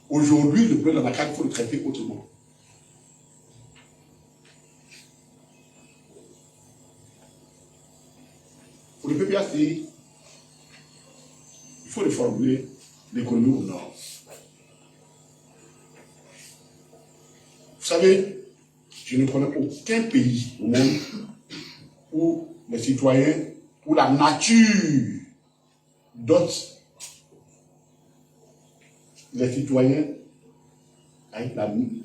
aujourd'hui, le problème de l'anacarde, il faut le traiter autrement. PPACI, il faut reformuler l'économie au Nord. Vous savez, je ne connais aucun pays au monde où les citoyens, où la nature dote les citoyens avec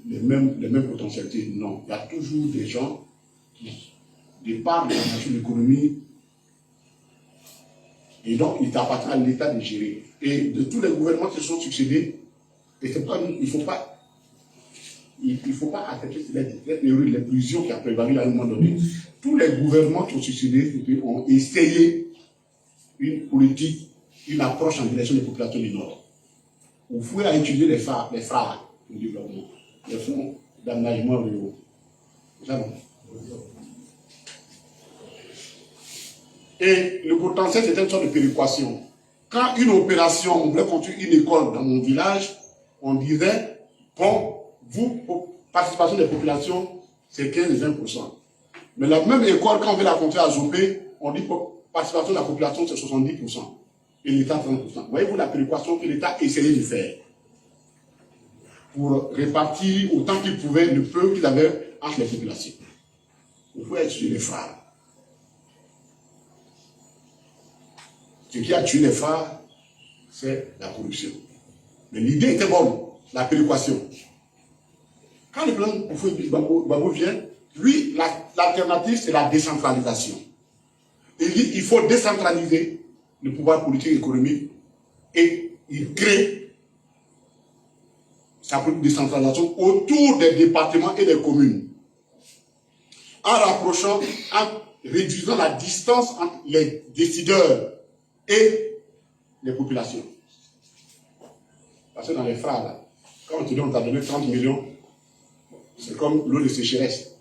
les mêmes potentialités. Non, il y a toujours des gens qui, de par la nature de l'économie, et donc il appartient à l'État de gérer. Et de tous les gouvernements qui se sont succédés, et pas, il ne faut pas accepter cette théorie de l'inclusion qui a prévalu à un moment donné. Tous les gouvernements qui ont succédé ont essayé une politique, une approche en direction des populations du Nord. Vous pouvez étudier les phares de développement, les fonds d'aménagement ruraux. Et le potentiel, c'est une sorte de péréquation. Quand une opération, on voulait construire une école dans mon village, on disait, bon, vous, participation des populations, c'est 15-20%. Mais la même école, quand on veut la construire à Zopé, on dit participation de la population, c'est 70%. Et l'État, 30%. Voyez-vous la péréquation que l'État essayait de faire pour répartir autant qu'il pouvait le peu qu'il avait entre les populations. Vous pouvez étudier les phares. Ce qui a tué les phares, c'est la corruption. Mais l'idée était bonne, la péréquation. Quand le plan Gbagbo vient, lui, l'alternative, c'est la décentralisation. Il dit qu'il faut décentraliser le pouvoir politique et économique et il crée sa politique de décentralisation autour des départements et des communes. En rapprochant, en réduisant la distance entre les décideurs et les populations. Parce que dans les phares, là, quand on te dit on t'a donné 30 millions, c'est comme l'eau de sécheresse.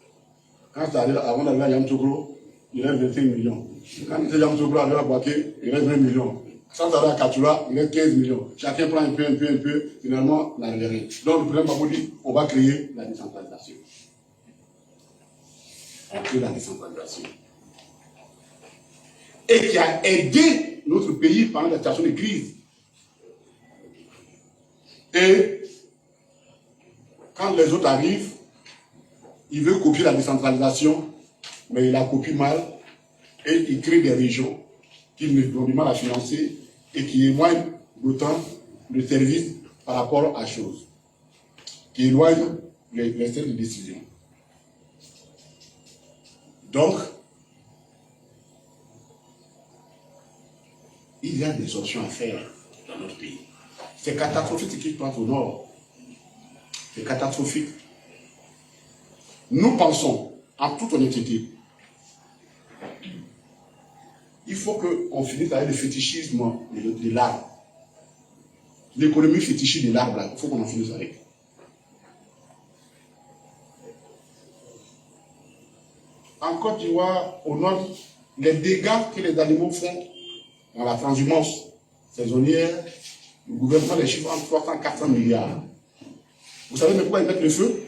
Quand tu arrives avant d'arriver à Yamtogro, il reste 25 millions. Quand tu es à Yamtogro, arrive à Boaké, il reste 20 millions. Quand tu arrives à Katoula, il reste 15 millions. Chacun prend un peu, finalement, on n'arrive rien. Donc le président Gbagbo dit, on va créer la décentralisation. On crée la décentralisation. Et qui a aidé notre pays pendant la situation de crise. Et quand les autres arrivent, ils veulent copier la décentralisation, mais il la copie mal et il crée des régions qui ont du mal à financer et qui éloignent d'autant le service par rapport à la chose, qui éloignent les centres de décision. Donc, il y a des options à faire dans notre pays. C'est catastrophique ce qui se passe au nord. C'est catastrophique. Nous pensons, en toute honnêteté, il faut qu'on finisse avec le fétichisme de l'arbre. L'économie fétichiste de l'arbre, il faut qu'on en finisse avec. En Côte d'Ivoire, au nord, les dégâts que les animaux font dans la transhumance saisonnière, le gouvernement les chiffre entre 300 et 400 milliards. Vous savez mais pourquoi ils mettent le feu?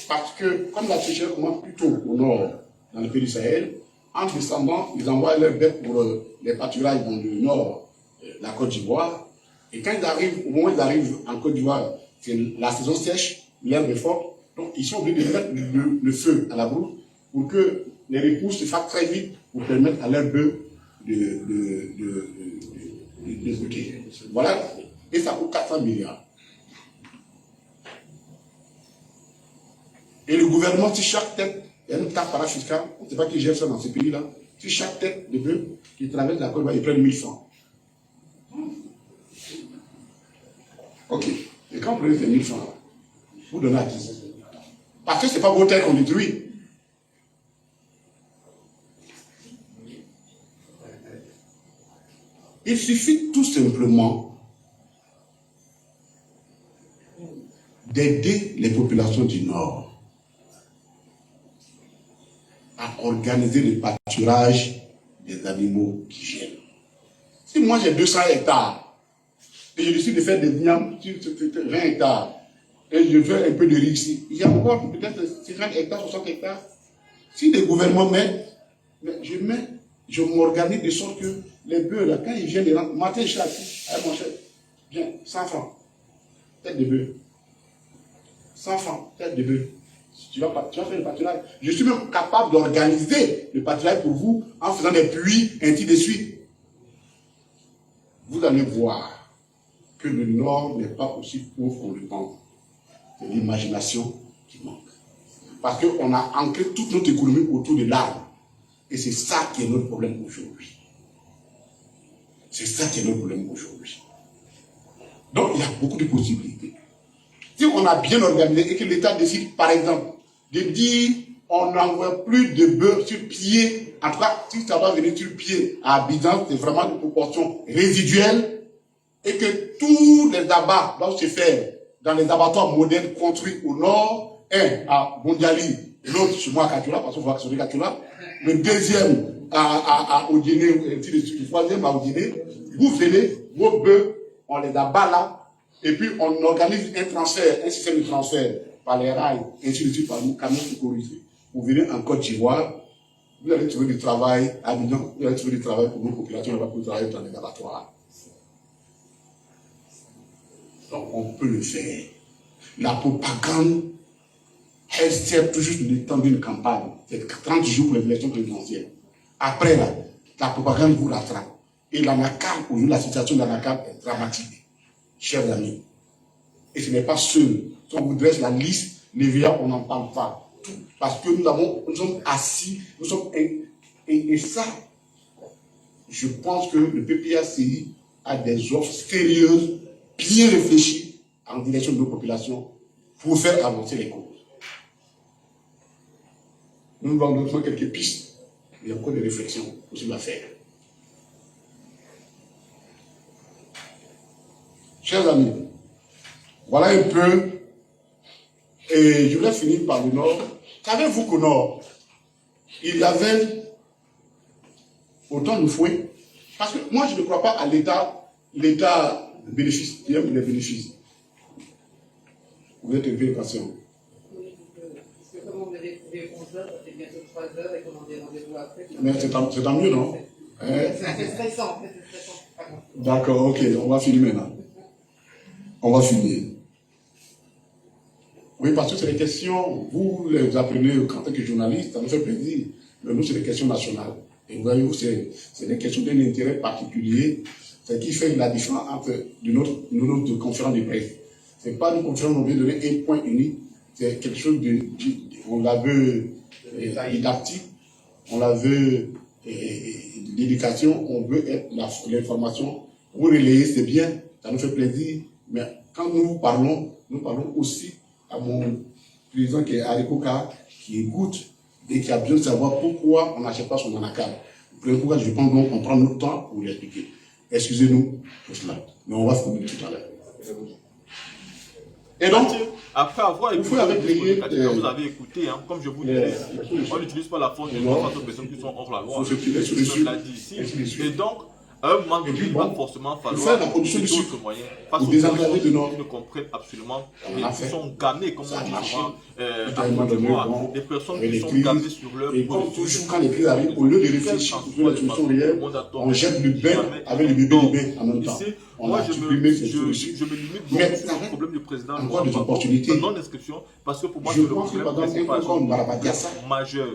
Parce que, comme la sécheresse commence plutôt au nord, dans le pays du Sahel, en descendant, ils envoient leurs bêtes pour les pâturages dans le nord de la Côte d'Ivoire. Et quand ils arrivent, au moment où ils arrivent en Côte d'Ivoire, c'est la saison sèche, l'herbe est forte, donc ils sont obligés de mettre le feu à la brousse pour que les repousses se fassent très vite pour permettre à leurs bœufs de goûter. Voilà, et ça coûte 400 milliards. Et le gouvernement, si chaque tête, il y a une taxe parafiscale, on ne sait pas qui gère ça dans ces pays-là, si chaque tête de bœuf qui traverse la Côte d'Ivoire, ils prennent 1000 francs. Ok. Et quand vous prenez ces 1000 francs, vous donnez à qui? Parce que ce n'est pas vos terres qu'on détruit. Il suffit tout simplement d'aider les populations du Nord à organiser le pâturage des animaux qui gênent. Si moi j'ai 200 hectares et je décide de faire des vignes sur 20 hectares et je fais un peu de riz ici, il y a encore peut-être 50 hectares, 60 hectares. Si les gouvernements mettent, je mets je m'organise de sorte que les bœufs, là, quand ils viennent, le matin, je suis assis, allez mon chef, viens, 100 francs, tête de bœuf. 100 francs, tête de bœuf. Tu vas faire le pâturage. Je suis même capable d'organiser le pâturage pour vous en faisant des puits, ainsi de suite. Vous allez voir que le Nord n'est pas aussi pauvre qu'on le pense. C'est l'imagination qui manque. Parce qu'on a ancré toute notre économie autour de l'arbre. Et c'est ça qui est notre problème aujourd'hui. C'est ça qui est notre problème aujourd'hui. Donc, il y a beaucoup de possibilités. Si on a bien organisé et que l'État décide, par exemple, de dire on n'envoie plus de bœufs sur pied, en tout cas, si ça va venir sur pied à Abidjan, c'est vraiment une proportion résiduelle, et que tous les abats doivent se faire dans les abattoirs modernes construits au nord, un à Bondiali, l'autre chez moi à Katula, parce qu'on va actionner Katula, le deuxième à Odiné, le troisième à Odiné, vous venez, vos bœufs, on les abat là, et puis on organise un transfert, un système de transfert par les rails, ainsi de suite par nos camions sécurisés. Vous venez en Côte d'Ivoire, vous allez trouver du travail à Abidjan, vous allez trouver du travail pour nos populations, on va pouvoir travailler dans les abattoirs. Donc on peut le faire. La propagande, elle sert toujours de temps d'une campagne. C'est 30 jours pour les élections présidentielles. Après, là, la propagande vous rattrape. Et l'ANACAM, aujourd'hui, la situation de l'ANACAM est dramatique, chers amis. Et ce n'est pas seul. Si on vous dresse la liste, les VIA, on n'en parle pas. Parce que nous sommes assis, nous sommes. Et ça, je pense que le PPACI a des offres sérieuses, bien réfléchies, en direction de nos populations, pour faire avancer les causes. Nous avons besoin de quelques pistes. Il y a encore des réflexions possibles à faire. Chers amis, voilà un peu. Et je voulais finir par le Nord. Savez-vous qu'au Nord, il y avait autant de fouets? Parce que moi, je ne crois pas à l'État bénéfice, qui aime les bénéfices. Vous êtes un peu patient. Oui, parce que comme on avait trouvé 11 heures, ça fait bientôt 3 heures et qu'on en a rendez-vous après. Mais c'est tant mieux, non? C'est stressant, en fait, c'est stressant. D'accord, ok, on va finir maintenant. On va finir. Oui, parce que c'est des questions, vous les apprenez en tant que journaliste, ça nous fait plaisir. Mais nous, c'est des questions nationales. Et vous voyez, c'est des questions d'un intérêt particulier. C'est qui fait la différence entre notre conférence de presse. Ce n'est pas une conférence où on vient donner un point unique. C'est quelque chose on la veut didactique, on la veut d'éducation, on veut être l'information. Vous relayez, c'est bien, ça nous fait plaisir. Mais quand nous parlons aussi à mon président qui est à Arekoka, qui écoute et qui a besoin de savoir pourquoi on n'achète pas son anacarde. Pourquoi je pense qu'on prend notre temps pour l'expliquer. Excusez-nous pour cela, mais on va se communiquer tout à l'heure. Et donc, après avoir écouté, vous avez écouté, hein, comme je vous disais, on n'utilise pas la force de loi face aux personnes qui sont hors la loi. Je l'a dit ici. Et donc, à un moment donné, il va forcément falloir d'autres moyens face aux personnes qui ne comprennent absolument et qui sont gamées, comme on dit souvent, à Côte d'Ivoire. Des personnes qui sont gamées sur leur et comme toujours, quand les crises arrivent, au lieu de réfléchir sur les solutions réelles, on jette le bain avec le bébé du bain en même temps. Moi, je me limite beaucoup sur le problème du président non-inscription, parce que pour moi, c'est le problème principal majeur.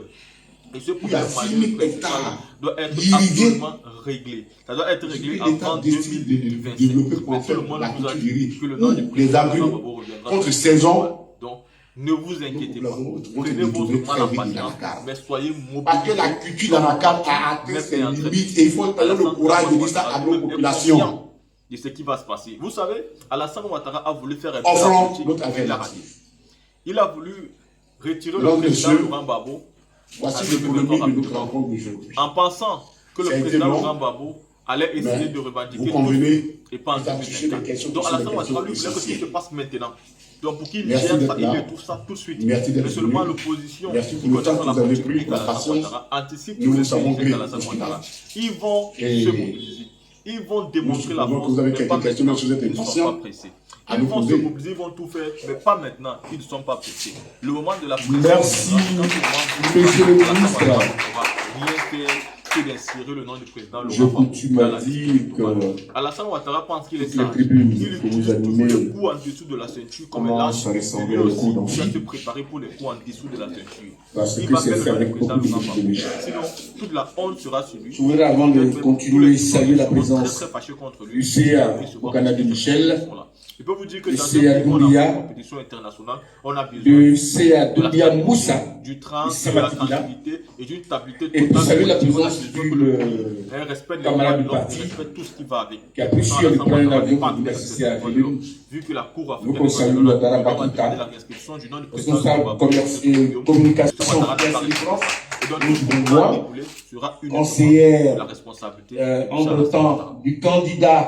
Et ce problème majeur doit être absolument réglé. Ça doit être réglé avant 2025. Mais tout le monde nous a dit que le nom du président reviendra contre saison. Donc, ne vous inquiétez pas. Prenez votre mal en patience, mais soyez mobilisés. Parce que la culture d'Anakam a atteint ses limites et il faut avoir le courage de dire ça à nos populations. De ce qui va se passer. Vous savez, Alassane Ouattara a voulu faire un il a voulu retirer le président Laurent Gbagbo. Voici le premier de notre rencontre d'aujourd'hui. En pensant que le président Laurent Gbagbo allait essayer de revendiquer tout et pas en 2024. Donc Alassane Ouattara lui voulait que tout se passe maintenant. Donc pour qu'il gère ça, il étouffe ça tout de suite. Mais seulement l'opposition qui connaît la politique d'Alassane Ouattara anticipe tous les dangers d'Alassane Ouattara. Ils vont se mobiliser. Ils vont démontrer la force, mais pas maintenant. Ils ne sont pas pressés. Ils vont se mobiliser, ils vont tout faire, mais pas maintenant. Ils ne sont pas pressés. Le moment de la pression. Merci, monsieur le ministre. Rien faire que d'insérer le nom du président J'ai Laurent coutume dans à la liste dire des que commandants. Alassane Ouattara pense qu'il est toutes les sage. tribunes Il que vous utilise toujours animez le coup en dessous de la ceinture comme un commencent lance. à Et ressembler lui au aussi, coup il va d'amphi se préparer pour les coups en dessous de la ceinture. parce Il que va c'est faire le fait nom du avec président beaucoup de Laurent Gbagbo. méthodologie. Sinon, toute la honte sera sur lui. Je voudrais, avant de continuer, saluer la présence très fâchés contre lui. du CA au Canada Michel, Je peux vous dire que du dans un CA pays où on a Doumbia, une compétition internationale, on a besoin du CA de la Doumbia stabilité, Moussa, du du train, de la Sabatikina, tranquillité et d'une stabilité et pour totale. saluer la On a présence besoin du que le pays respecte les droits camarade de du l'homme, parti respecte tout ce qui va avec. qui a pu Sans suivre Alassane prendre un Ouattara avion n'est pas pour venir en train de assister à la respecter les droits de tribune. l'homme. Vu que la Cour Nous africaine qu'on salue de Ouattara l'homme a demandé Bakita, la réinscription du nom du président responsable Gbagbo communication Ouattara n'a et pas France, et donc nous tout ce qui Bourgois, va découler sera uniquement conseillère la responsabilité de Alassane entre-temps Ouattara. du candidat